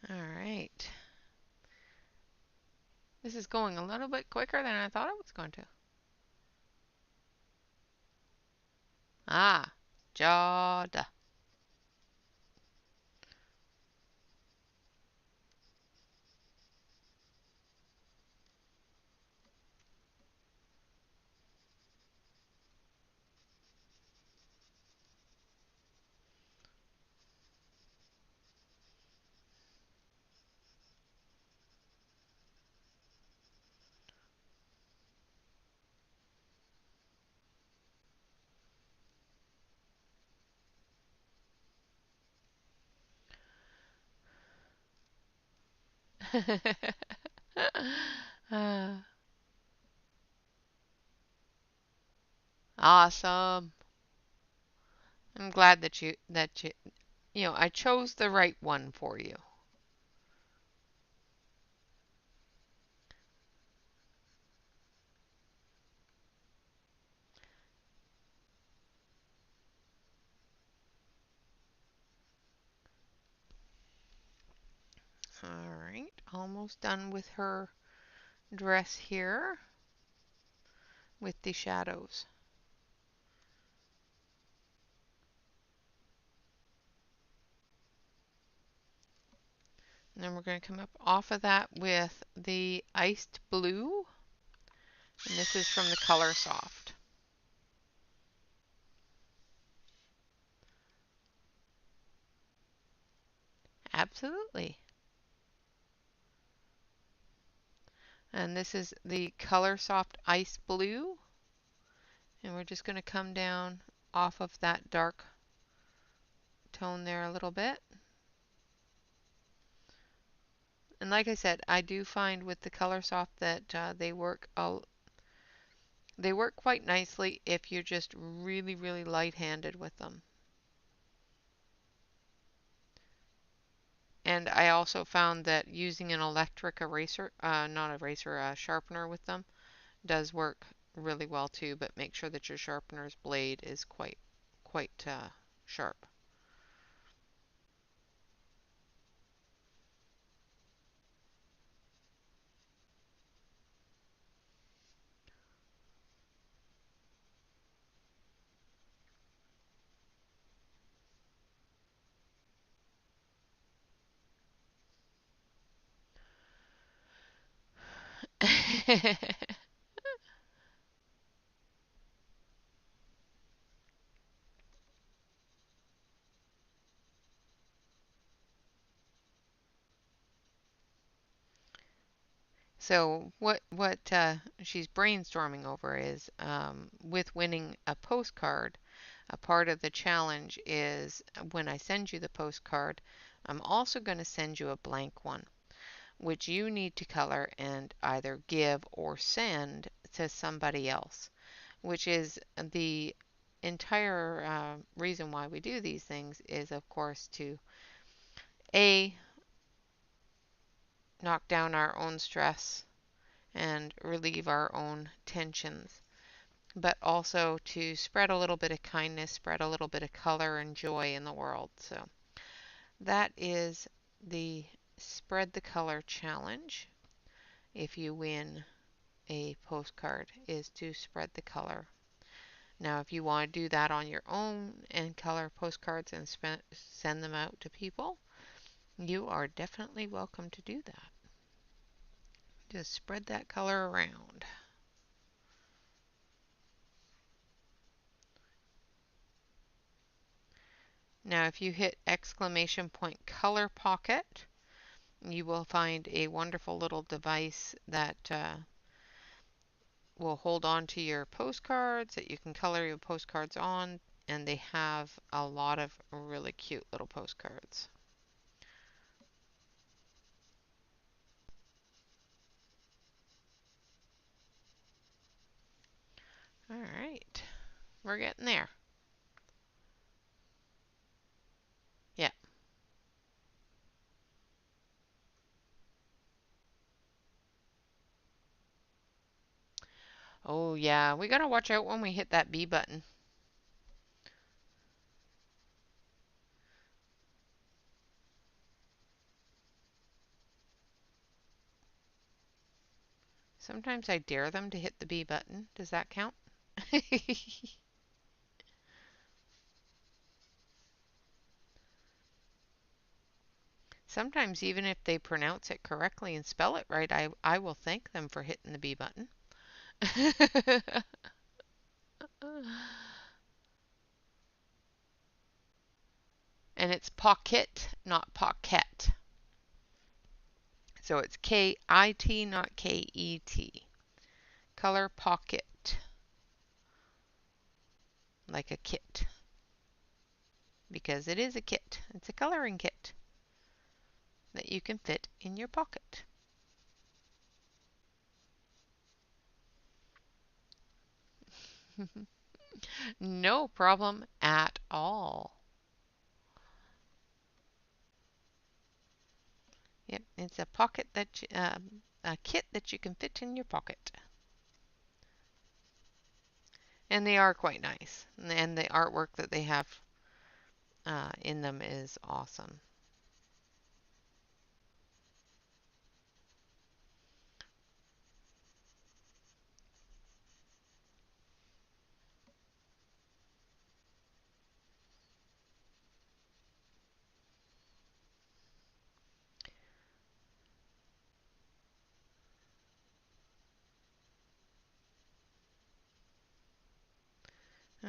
All right. This is going a little bit quicker than I thought it was going to. Ah, Jada. Ah, awesome. I'm glad that I chose the right one for you. All right, almost done with her dress here with the shadows. And then we're going to come up off of that with the iced blue. And this is from the Color Soft. Absolutely. And this is the Color Soft Ice Blue. And we're just going to come down off of that dark tone there a little bit. And like I said, I do find with the Color Soft that they work quite nicely if you're just really, really light-handed with them. And I also found that using an electric eraser, not eraser, sharpener with them does work really well too, but make sure that your sharpener's blade is quite sharp. So what she's brainstorming over is with winning a postcard, a part of the challenge is when I send you the postcard, I'm also going to send you a blank one, which you need to color and either give or send to somebody else, which is the entire reason why we do these things is, of course, to A, knock down our own stress and relieve our own tensions, but also to spread a little bit of kindness, spread a little bit of color and joy in the world. So that is the Spread the Color Challenge. if you win a postcard is to spread the color. Now, if you want to do that on your own and color postcards and send them out to people, you are definitely welcome to do that. Just spread that color around. Now, if you hit exclamation point color pocket, you will find a wonderful little device that will hold on to your postcards that you can color your postcards on, and they have a lot of really cute little postcards. All right, we're getting there. Yeah. Oh yeah, we gotta watch out when we hit that B button. Sometimes I dare them to hit the B button. Does that count? Sometimes even if they pronounce it correctly and spell it right, I will thank them for hitting the B button. And it's pocket, not pocket. So it's K-I-T, not K-E-T. Color pocket. Like a kit. Because it is a kit. It's a coloring kit that you can fit in your pocket. No problem at all. Yep, it's a pocket that a kit that you can fit in your pocket. And they are quite nice. And the artwork that they have in them is awesome.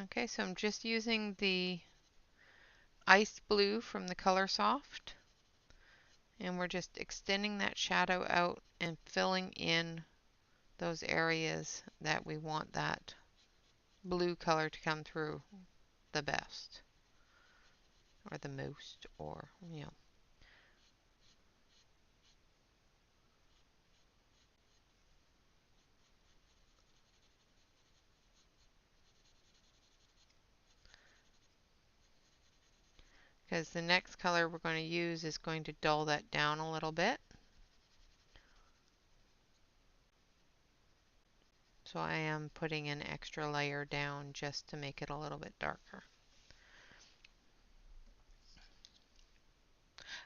Okay, so I'm just using the ice blue from the Color Soft, and we're just extending that shadow out and filling in those areas that we want that blue color to come through the best or the most, or because the next color we're going to use is going to dull that down a little bit. So I am putting an extra layer down just to make it a little bit darker.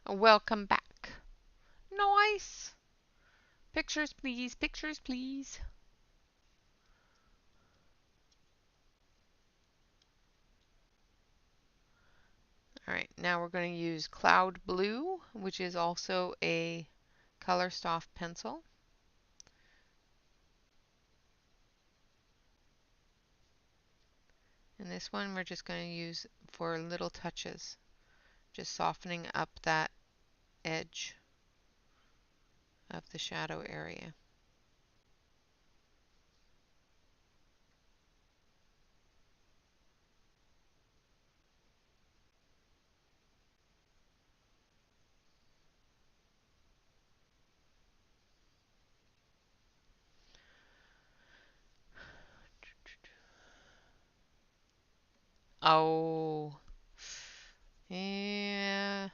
Welcome back. Nice. Pictures, please. Pictures, please. All right, now we're going to use Cloud Blue, which is also a Color Soft pencil. And this one we're just going to use for little touches, just softening up that edge of the shadow area. Oh, yeah.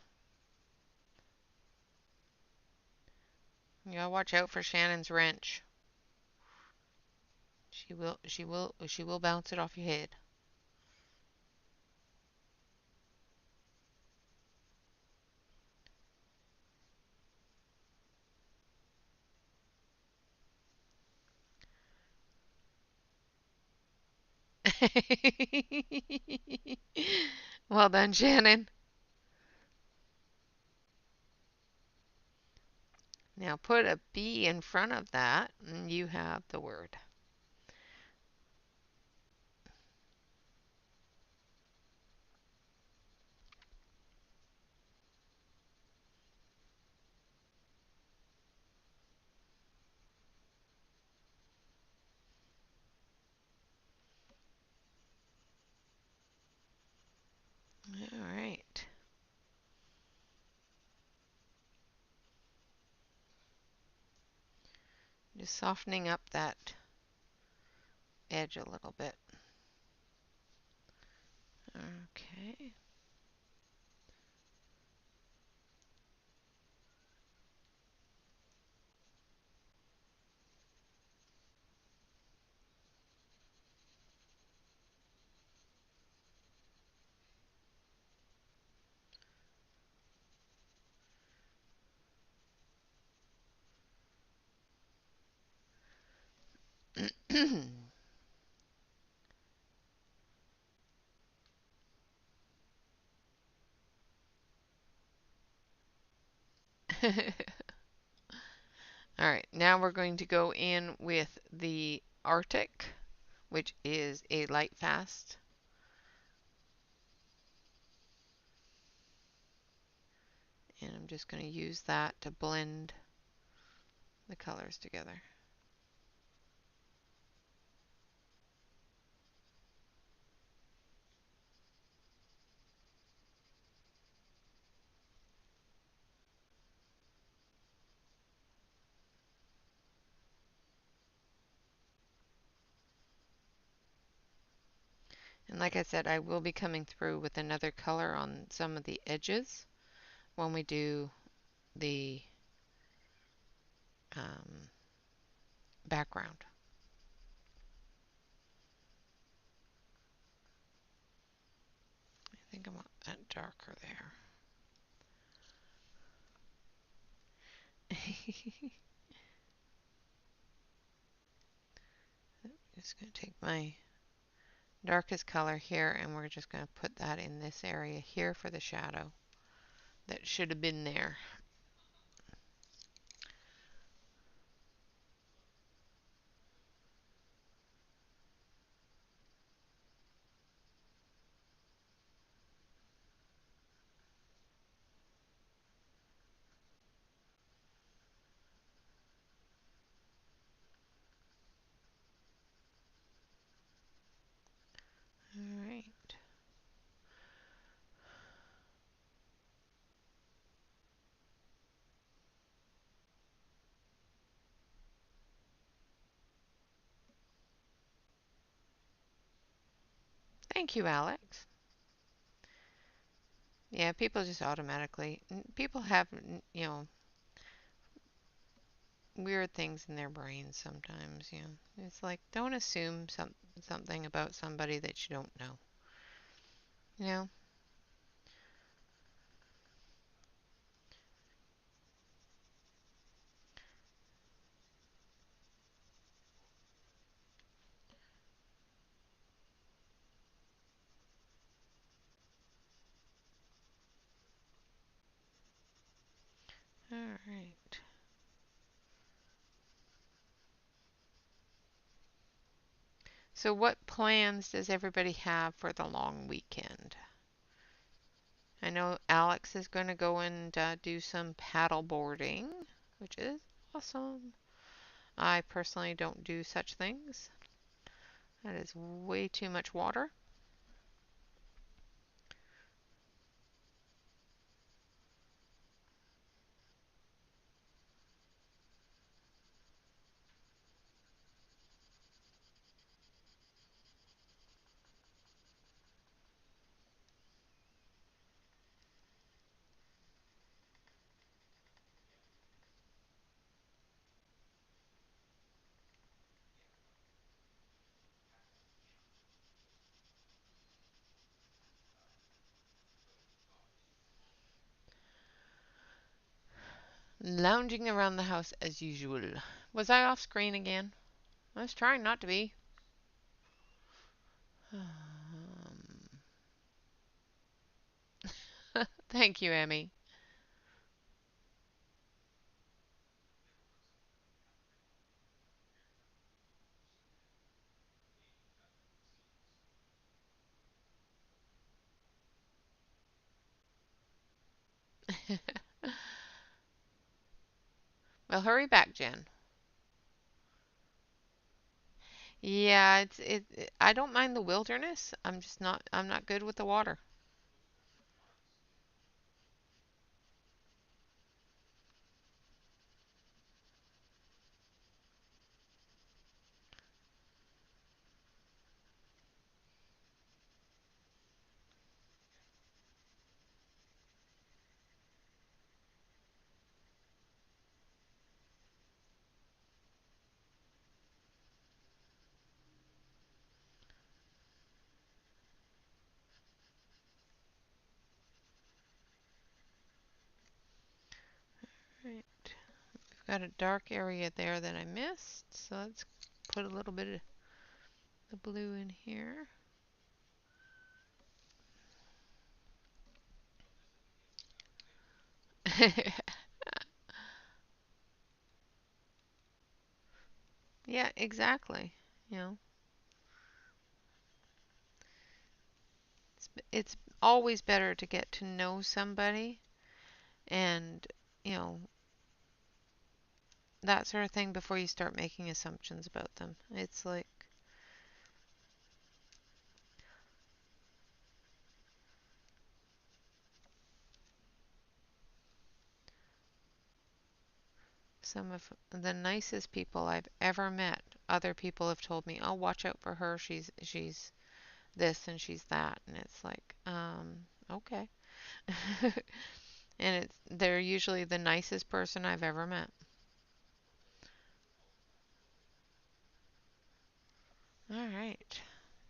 You gotta watch out for Shannon's wrench. She will bounce it off your head. Well done, Shannon. Now put a B in front of that, and you have the word. All right. Just softening up that edge a little bit. Okay. All right, now we're going to go in with the Arctic, which is a light fast. And I'm just going to use that to blend the colors together. And like I said, I will be coming through with another color on some of the edges when we do the um, background. I think I want that darker there. Just going to take my darkest color here and we're just going to put that in this area here for the shadow that should have been there. All right. Thank you, Alex. Yeah, people just automatically, people have, weird things in their brains sometimes, It's like, don't assume something about somebody that you don't know. You know? All right. So what plans does everybody have for the long weekend? I know Alex is going to go and do some paddle boarding, which is awesome. I personally don't do such things. That is way too much water. Lounging around the house as usual. Was I off screen again? I was trying not to be. Thank you, Emmy. Well, hurry back, Jen. Yeah, I don't mind the wilderness. I'm not good with the water. Right. We've got a dark area there that I missed, so let's put a little bit of the blue in here. Yeah, exactly. You know, it's always better to get to know somebody and, you know, that sort of thing before you start making assumptions about them. It's like some of the nicest people I've ever met. Other people have told me, "Oh, watch out for her. She's this and she's that." And it's like, okay. And they're usually the nicest person I've ever met. All right.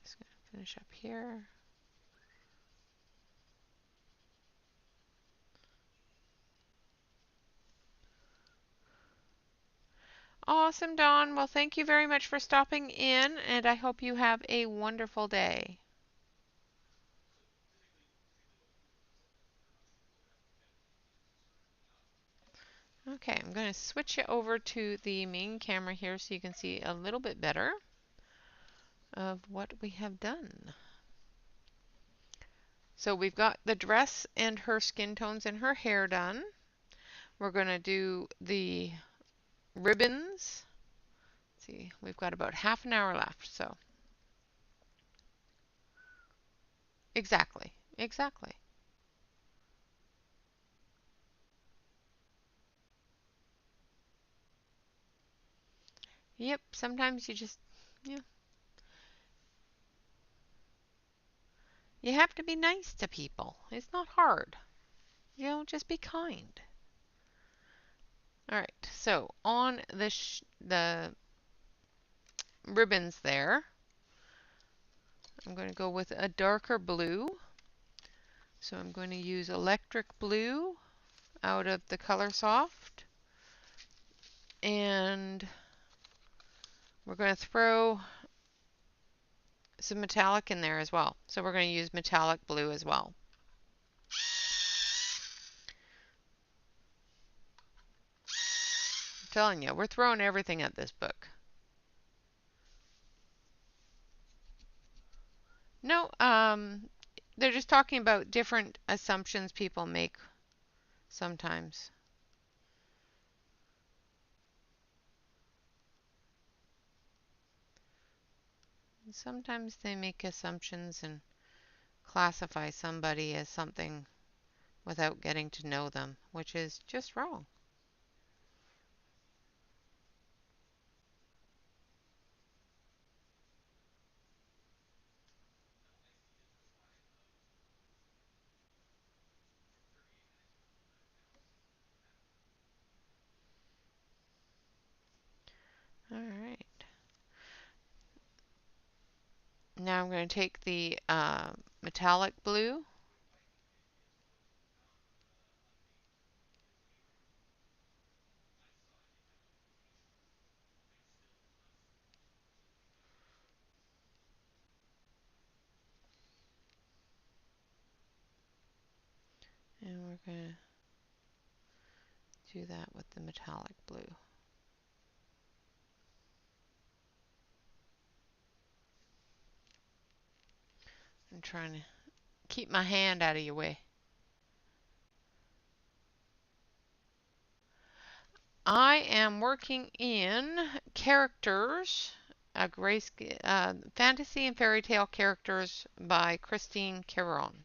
Just gonna finish up here. Awesome, Dawn. Well, thank you very much for stopping in, and I hope you have a wonderful day. Okay, I'm going to switch it over to the main camera here so you can see a little bit better of what we have done. So we've got the dress and her skin tones and her hair done. We're going to do the ribbons. Let's see, we've got about half an hour left, so exactly, exactly. Yep, sometimes yeah, you have to be nice to people. It's not hard. Just be kind. All right, so on the ribbons there, I'm going to go with a darker blue. So I'm going to use electric blue out of the Color Soft. And we're going to throw some metallic in there as well. So we're going to use metallic blue as well. I'm telling you, we're throwing everything at this book. No, they're just talking about different assumptions people make sometimes. Sometimes they make assumptions and classify somebody as something without getting to know them, which is just wrong. All right. Now I'm going to take the metallic blue. And we're going to do that with the metallic blue. I'm trying to keep my hand out of your way. I am working in characters, fantasy and fairy tale characters by Christine Karron.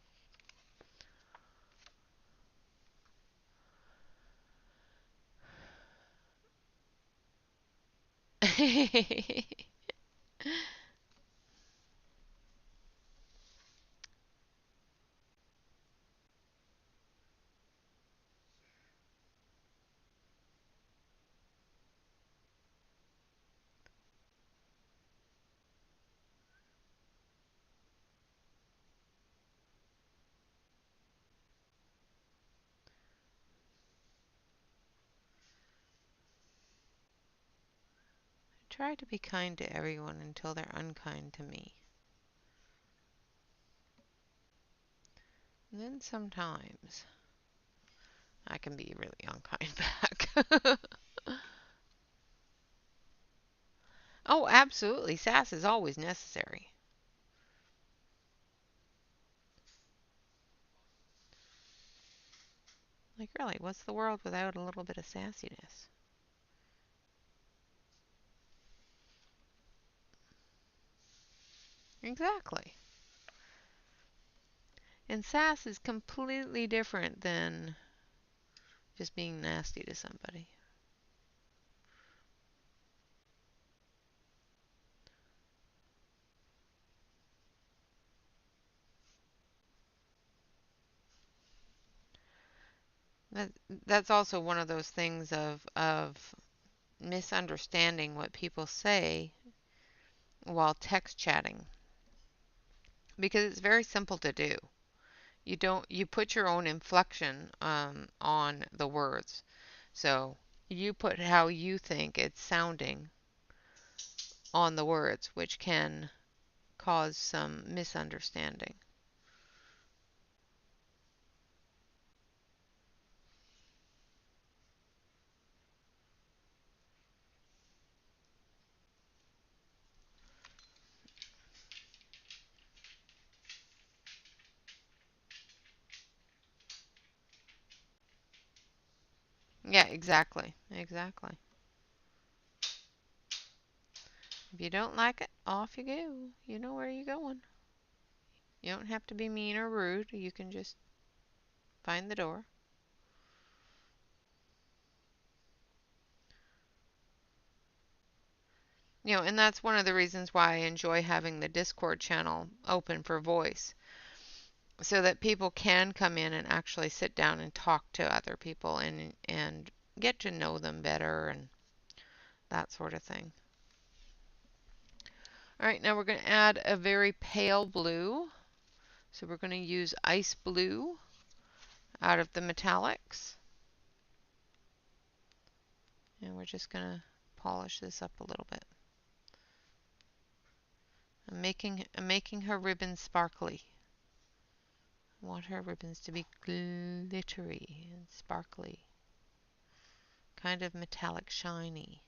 Try to be kind to everyone until they're unkind to me. And then sometimes I can be really unkind back. Oh, absolutely. Sass is always necessary. Like, really, what's the world without a little bit of sassiness? Exactly. And sass is completely different than just being nasty to somebody. That that's also one of those things of misunderstanding what people say while text chatting, because it's very simple to do. You put your own inflection on the words. So you put how you think it's sounding on the words, which can cause some misunderstanding. Yeah, exactly. Exactly. If you don't like it, off you go. You know where you're going. You don't have to be mean or rude. You can just find the door. And that's one of the reasons why I enjoy having the Discord channel open for voice, so that people can come in and actually sit down and talk to other people and get to know them better and that sort of thing. All right, now we're going to add a very pale blue. So we're going to use ice blue out of the metallics. And we're just going to polish this up a little bit. I'm making her ribbons sparkly. I want her ribbons to be glittery and sparkly. Kind of metallic shiny.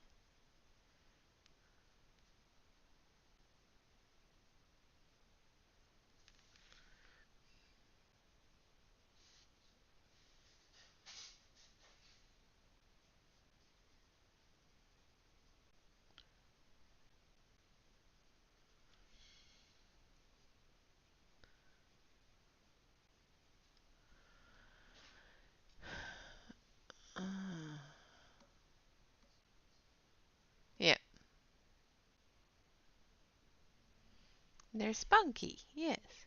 Uh, yeah, they're spunky, yes.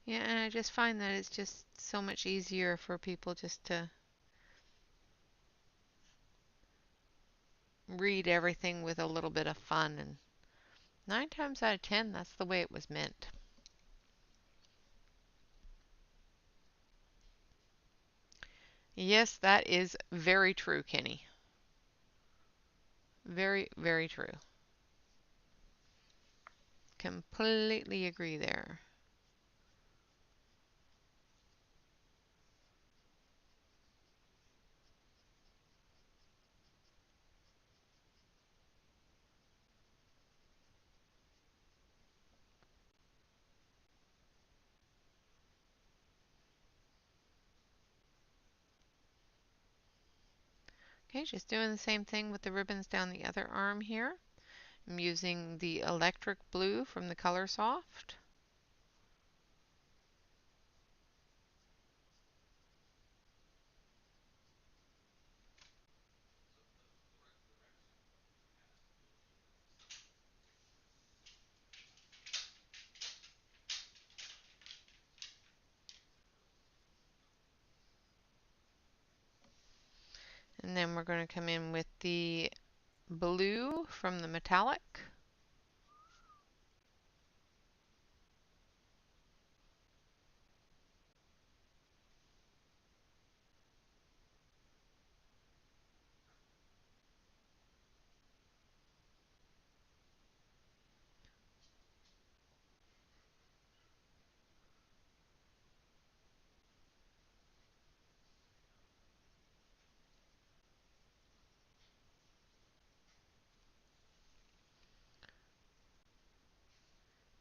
Yeah, and I just find that it's just so much easier for people just to read everything with a little bit of fun. And 9 times out of 10, that's the way it was meant. Yes, that is very true, Kenny. Very, very true. Completely agree there. Okay, just doing the same thing with the ribbons down the other arm here. I'm using the electric blue from the Color Soft. And then we're going to come in with the blue from the metallic.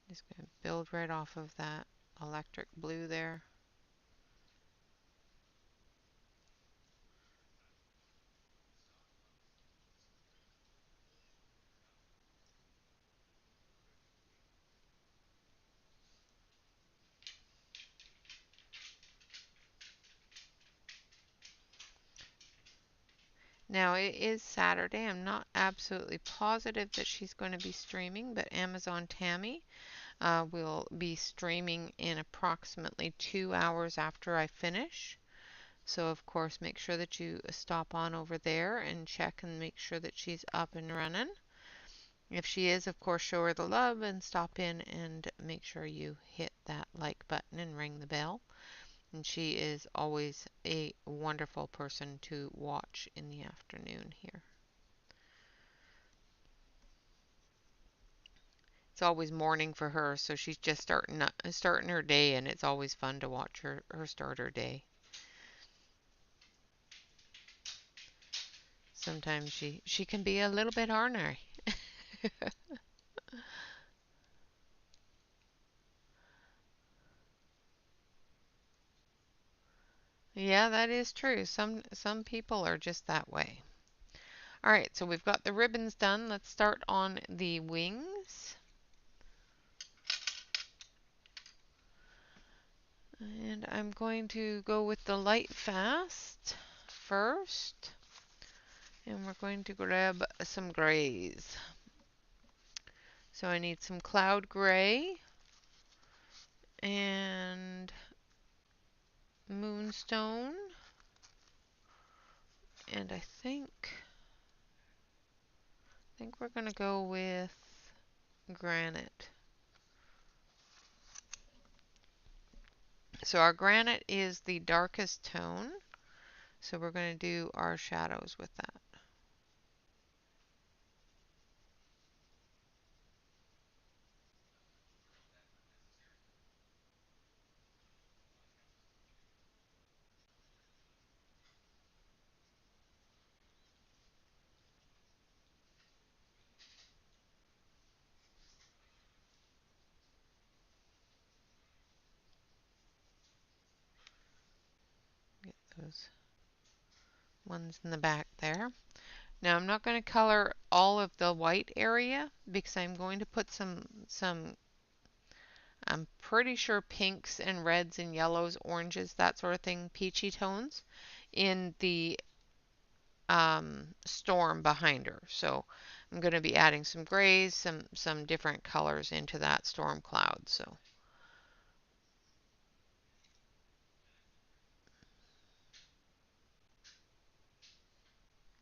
Just going to build right off of that electric blue there. Now it is Saturday. I'm not absolutely positive that she's going to be streaming, but Amazon Tammy will be streaming in approximately 2 hours after I finish. So of course make sure that you stop on over there and check and make sure that she's up and running. If she is, of course, show her the love and stop in and make sure you hit that like button and ring the bell. And she is always a wonderful person to watch in the afternoon here. It's always morning for her, so she's just starting her day, and it's always fun to watch her start her day. Sometimes she can be a little bit ornery. Yeah, that is true. Some people are just that way. All right, so we've got the ribbons done. Let's start on the wings. And I'm going to go with the light fast first. And we're going to grab some grays. So I need some cloud gray and moonstone. And I think we're going to go with granite. So our granite is the darkest tone. So we're going to do our shadows with that. Get those ones in the back there. Now I'm not going to color all of the white area because I'm going to put some I'm pretty sure pinks and reds and yellows, oranges, that sort of thing, peachy tones in the storm behind her. So I'm going to be adding some grays, some different colors into that storm cloud. So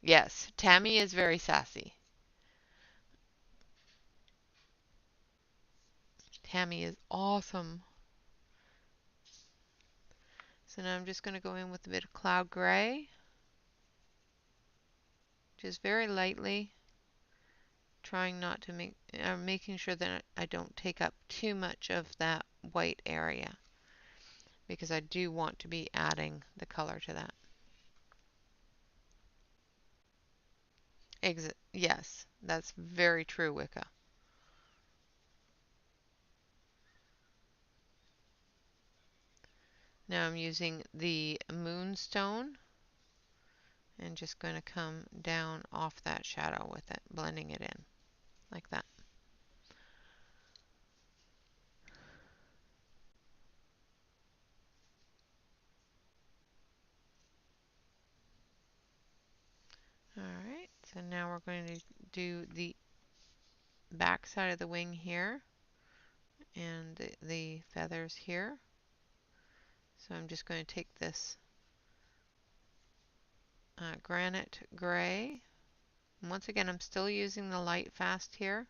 yes, Tammy is very sassy. Tammy is awesome. So now I'm just going to go in with a bit of cloud gray, just very lightly. Trying not to making sure that I don't take up too much of that white area, because I do want to be adding the color to that. Yes, that's very true, Wicca. Now I'm using the moonstone and just going to come down off that shadow with it, blending it in like that. Alright, so now we're going to do the back side of the wing here and the feathers here. So I'm just going to take this granite gray. And once again, I'm still using the light fast here.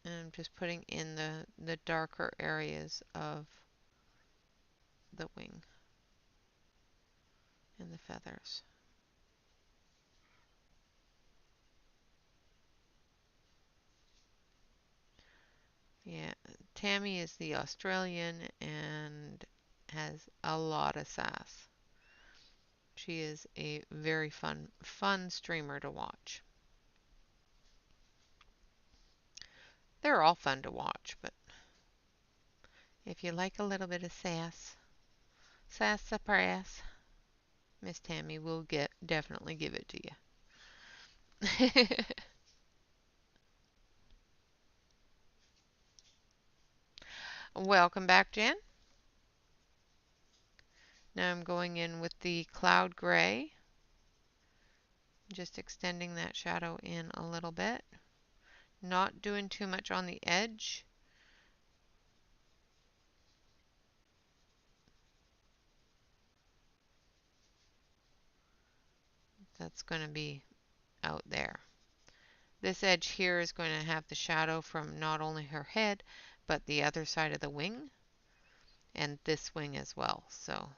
And I'm just putting in the darker areas of the wing and the feathers. Yeah, Tammy is the Australian and has a lot of sass. She is a very fun streamer to watch. They're all fun to watch, but if you like a little bit of sassafras, Miss Tammy will definitely give it to you. Welcome back, Jen. Now I'm going in with the cloud gray, just extending that shadow in a little bit, not doing too much on the edge. That's going to be out there. This edge here is going to have the shadow from not only her head, but the other side of the wing and this wing as well. So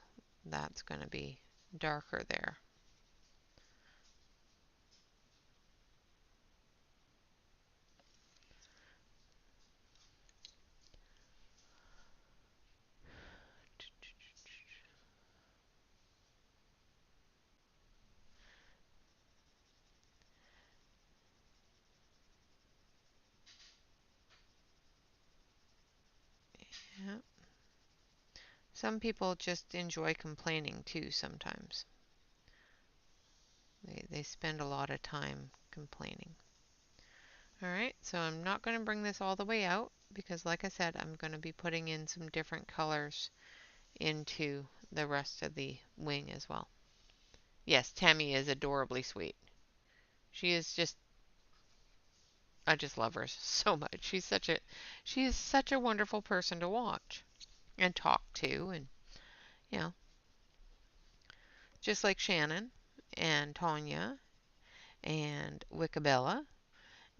that's going to be darker there. Yep. Some people just enjoy complaining too sometimes. They spend a lot of time complaining. Alright, so I'm not going to bring this all the way out because like I said, I'm going to be putting in some different colors into the rest of the wing as well. Yes, Tammy is adorably sweet. She is just, I just love her so much. She is such a wonderful person to watch and talk to, and you know, just like Shannon and Tanya and Wickabella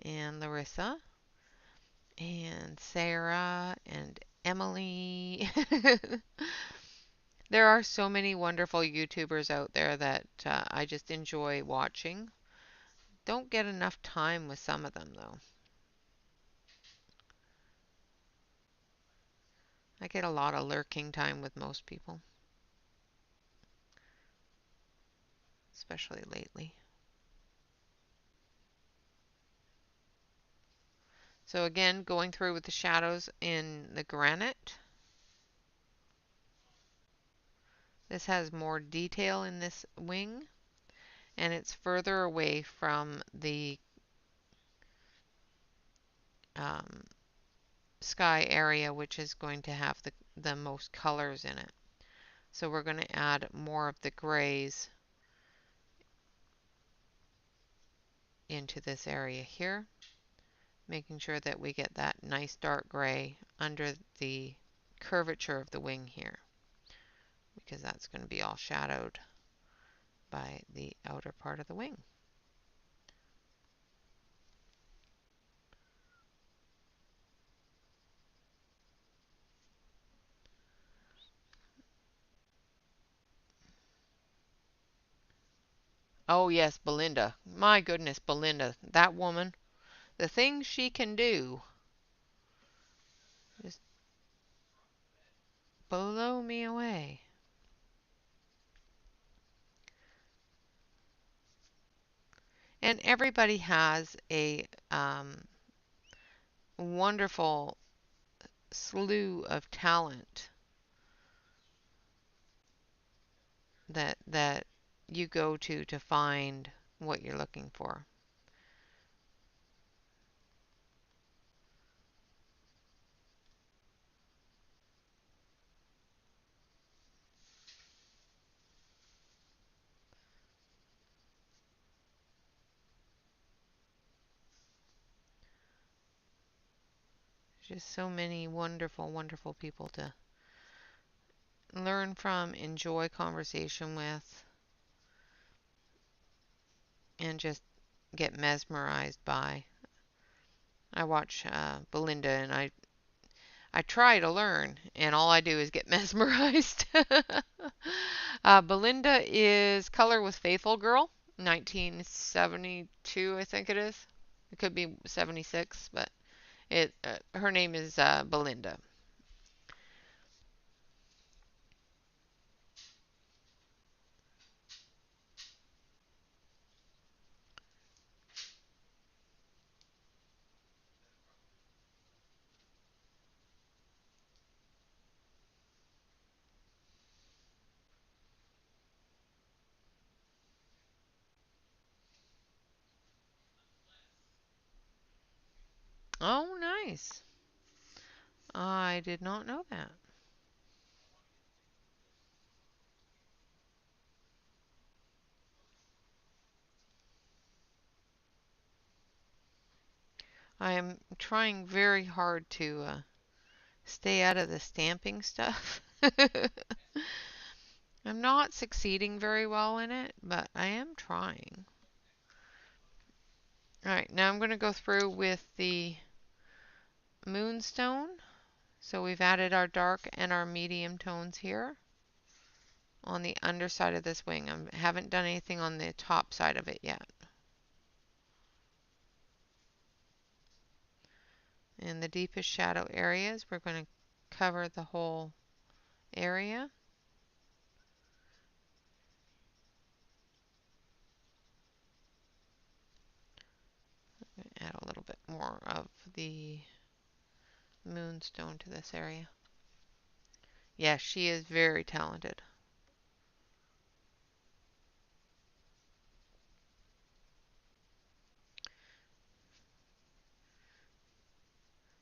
and Larissa and Sarah and Emily. There are so many wonderful YouTubers out there that I just enjoy watching. Don't get enough time with some of them, though. I get a lot of lurking time with most people, especially lately. So again, going through with the shadows in the granite. This has more detail in this wing, and it's further away from the um, sky area, which is going to have the most colors in it. So we're going to add more of the grays into this area here, making sure that we get that nice dark gray under the curvature of the wing here, because that's going to be all shadowed by the outer part of the wing. Oh, yes, Belinda. My goodness, Belinda. That woman, the things she can do just blow me away. And everybody has a wonderful slew of talent that you go to find what you're looking for. There's just so many wonderful, wonderful people to learn from, enjoy conversation with, and just get mesmerized by. I watch Belinda and I try to learn, and all I do is get mesmerized. Belinda is Color with Faithful Girl, 1972, I think it is. It could be 76, but her name is Belinda. Oh, nice. I did not know that. I am trying very hard to stay out of the stamping stuff. I'm not succeeding very well in it, but I am trying. Alright, now I'm going to go through with the moonstone. So we've added our dark and our medium tones here on the underside of this wing. I haven't done anything on the top side of it yet. In the deepest shadow areas, we're going to cover the whole area. Add a little bit more of the moonstone to this area. Yes, she is very talented.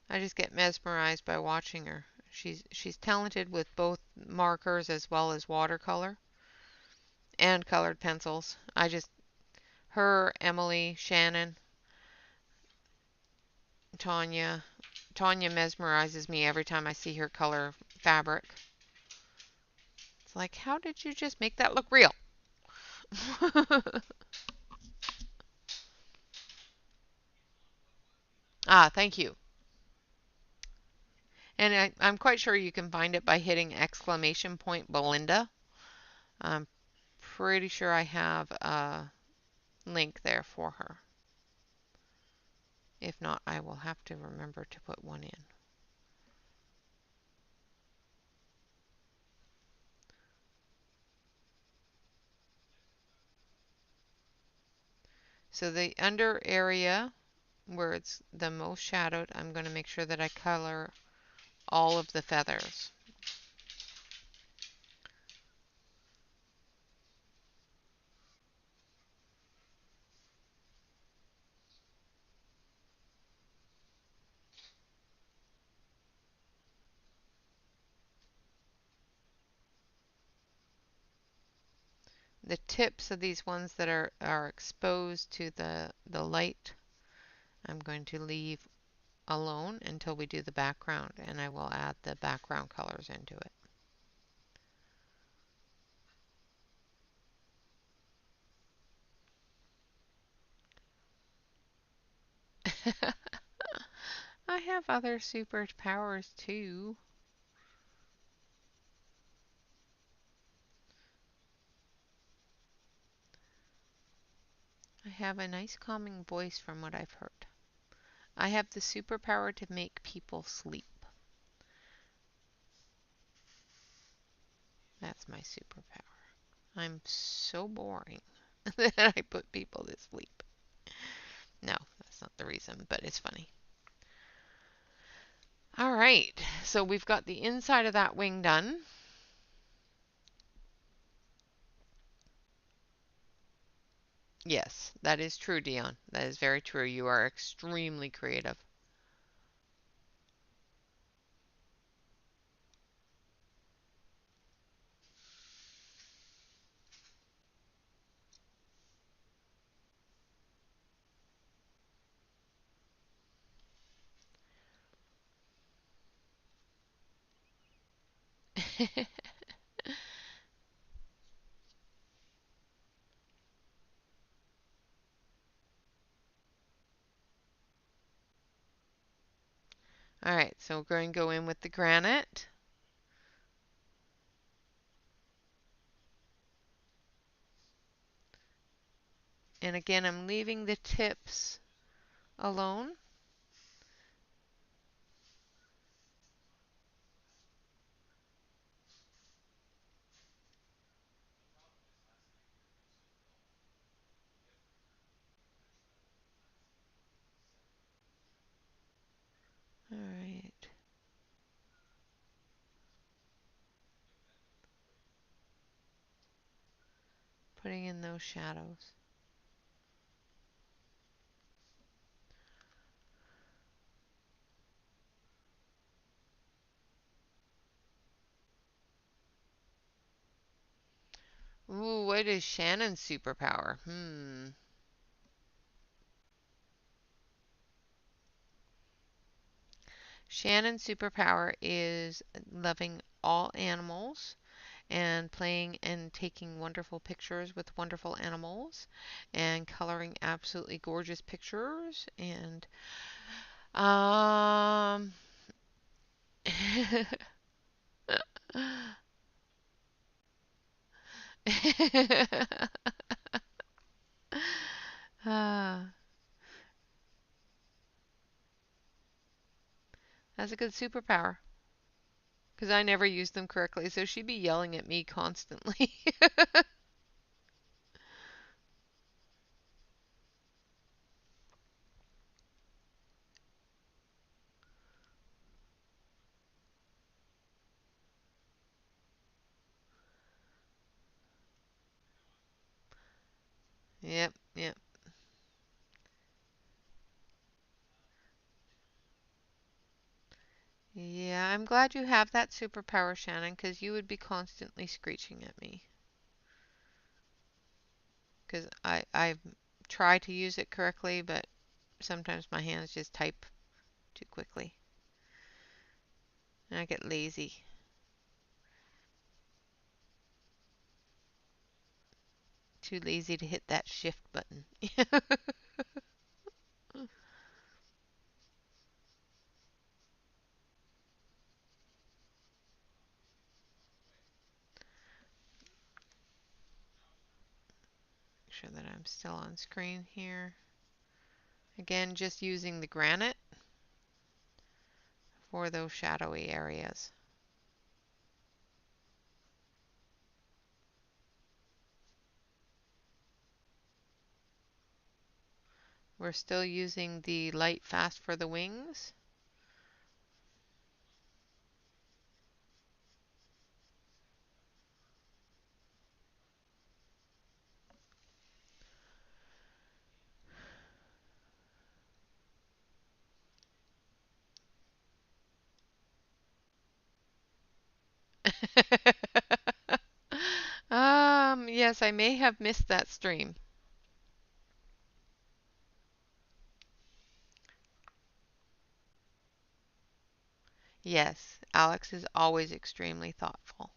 I just get mesmerized by watching her. She's talented with both markers as well as watercolor and colored pencils. Her, Emily, Shannon, Tanya. Tanya mesmerizes me every time I see her color fabric. It's like, how did you just make that look real? Ah, thank you. And I'm quite sure you can find it by hitting exclamation point Belinda. I'm pretty sure I have a link there for her. If not, I will have to remember to put one in. So the under area where it's the most shadowed, I'm going to make sure that I color all of the feathers. The tips of these ones that are exposed to the light, I'm going to leave alone until we do the background, and I will add the background colors into it. I have other superpowers too. I have a nice calming voice from what I've heard. I have the superpower to make people sleep. That's my superpower. I'm so boring that I put people to sleep. No, that's not the reason, but it's funny. All right, so we've got the inside of that wing done. Yes, that is true, Dion. That is very true. You are extremely creative. All right, so we're going to go in with the granite. And again, I'm leaving the tips alone. All right. Putting in those shadows. Ooh, what is Shannon's superpower? Shannon's superpower is loving all animals and playing and taking wonderful pictures with wonderful animals and coloring absolutely gorgeous pictures and um Ah, that's a good superpower because I never use them correctly, so she'd be yelling at me constantly. Yep, yep. Yeah, I'm glad you have that superpower, Shannon, because you would be constantly screeching at me. Because I try to use it correctly, but sometimes my hands just type too quickly. And I get lazy. Too lazy to hit that shift button. Make sure that I'm still on screen here. Again, just using the granite for those shadowy areas. We're still using the light fast for the wings. Yes, I may have missed that stream. Yes, Alex is always extremely thoughtful.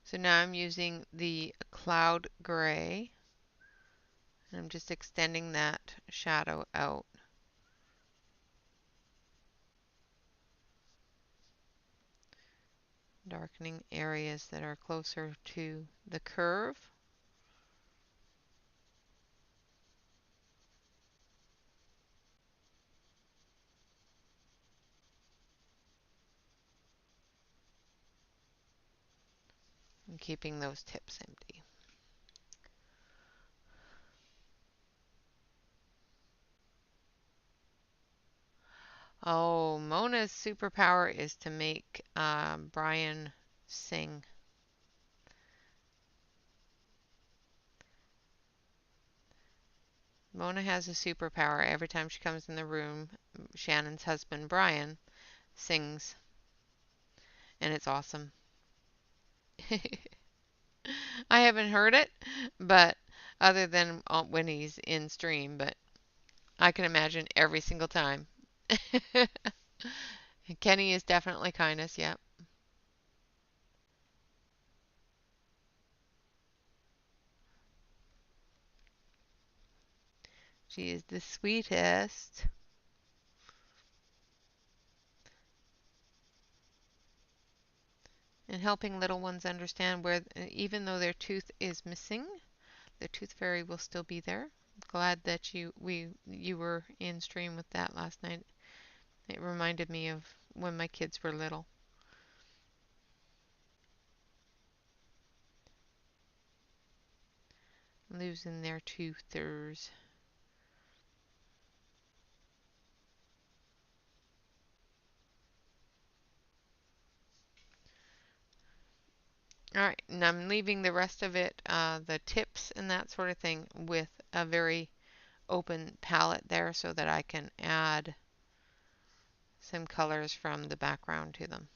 So now I'm using the cloud gray, and I'm just extending that shadow out. Darkening areas that are closer to the curve. And keeping those tips empty. Oh, Mona's superpower is to make Brian sing. Mona has a superpower. Every time she comes in the room, Shannon's husband, Brian, sings, and it's awesome. I haven't heard it, but other than when he's in stream, but I can imagine every single time. Kenny is definitely kindness, yep. She is the sweetest. And helping little ones understand where, even though their tooth is missing, the tooth fairy will still be there. Glad that you were in stream with that last night. It reminded me of when my kids were little. Losing their toothers. Alright, and I'm leaving the rest of it, the tips and that sort of thing, with a very open palette there so that I can add some colors from the background to them.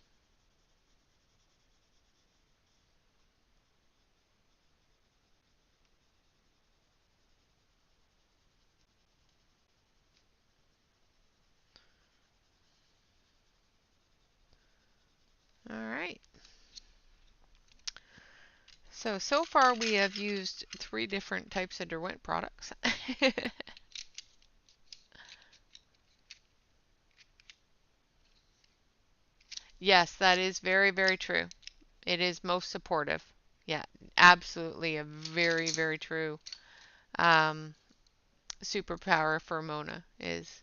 Alright. So far we have used 3 different types of Derwent products. Yes, that is very, very true. It is most supportive. Yeah, absolutely a very, very true um, superpower for Mona is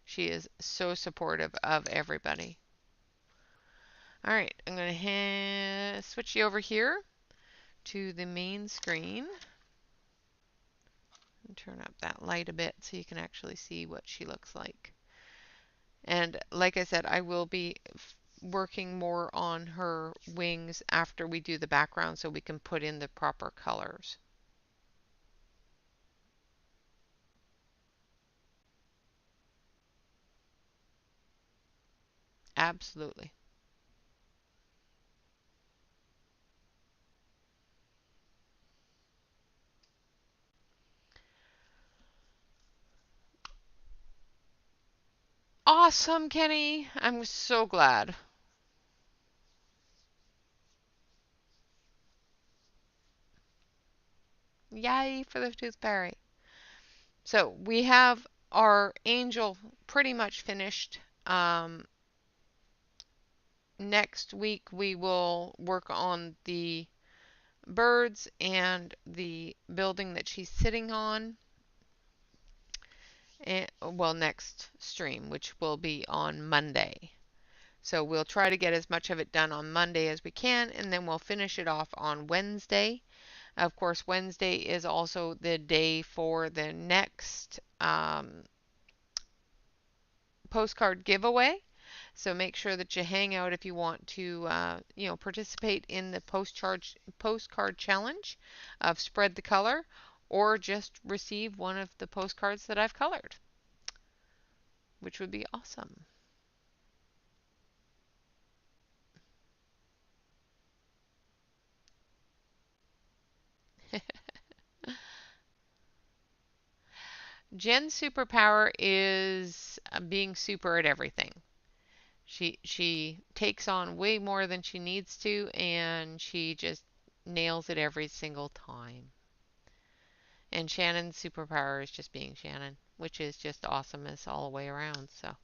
she is so supportive of everybody. All right, I'm going to switch you over here to the main screen and turn up that light a bit so you can actually see what she looks like. And like I said, I will be working more on her wings after we do the background so we can put in the proper colors. Absolutely. Awesome, Kenny. I'm so glad. Yay for the tooth fairy. So we have our angel pretty much finished. Next week we will work on the birds and the building that she's sitting on. And, well, next stream, which will be on Monday. So we'll try to get as much of it done on Monday as we can, and then we'll finish it off on Wednesday. Of course, Wednesday is also the day for the next postcard giveaway. So make sure that you hang out if you want to, participate in the postcard challenge of Spread the Color, or just receive one of the postcards that I've colored, which would be awesome. Jen's superpower is being super at everything. She takes on way more than she needs to, and she just nails it every single time. And Shannon's superpower is just being Shannon, which is just awesomeness all the way around. So,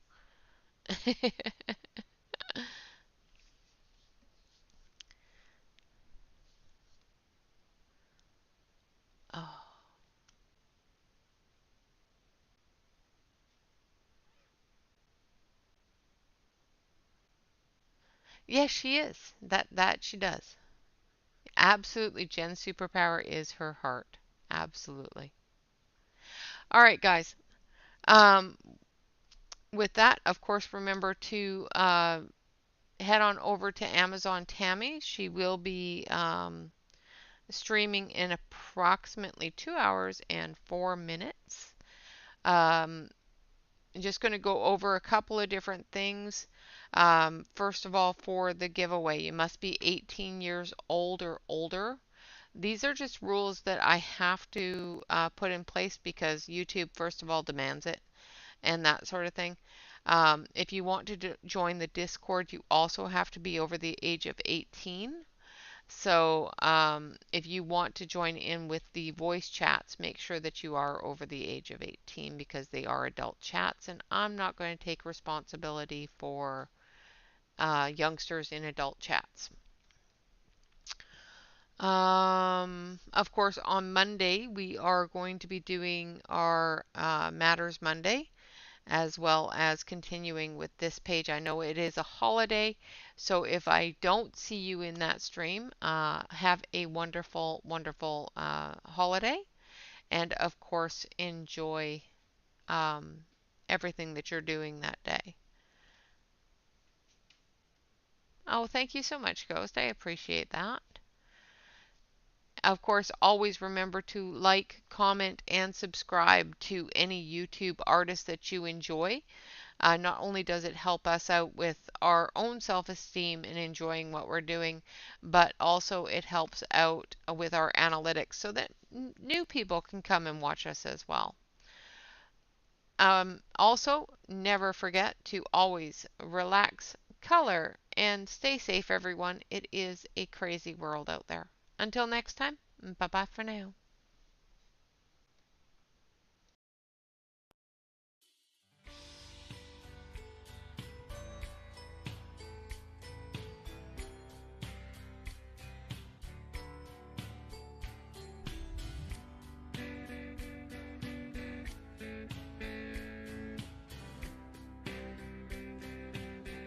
oh, yes, she is. That she does. Absolutely, Jen's superpower is her heart. Absolutely. All right, guys. Um, with that, of course, remember to head on over to Amazon Tammy. She will be streaming in approximately 2 hours and 4 minutes. Um, I'm just going to go over a couple of different things. First of all, for the giveaway, you must be 18 years old or older. These are just rules that I have to put in place because YouTube, first of all, demands it and that sort of thing. If you want to join the Discord, you also have to be over the age of 18. So if you want to join in with the voice chats, make sure that you are over the age of 18 because they are adult chats, and I'm not going to take responsibility for youngsters in adult chats. Of course, on Monday, we are going to be doing our Matters Monday, as well as continuing with this page. I know it is a holiday, so if I don't see you in that stream, have a wonderful, wonderful holiday, and of course, enjoy um, everything that you're doing that day. Oh, thank you so much, Ghost. I appreciate that. Of course, always remember to like, comment, and subscribe to any YouTube artist that you enjoy. Not only does it help us out with our own self esteem and enjoying what we're doing, but also it helps out with our analytics so that new people can come and watch us as well. Also, never forget to always relax, color, and stay safe, everyone. It is a crazy world out there. Until next time, bye bye for now.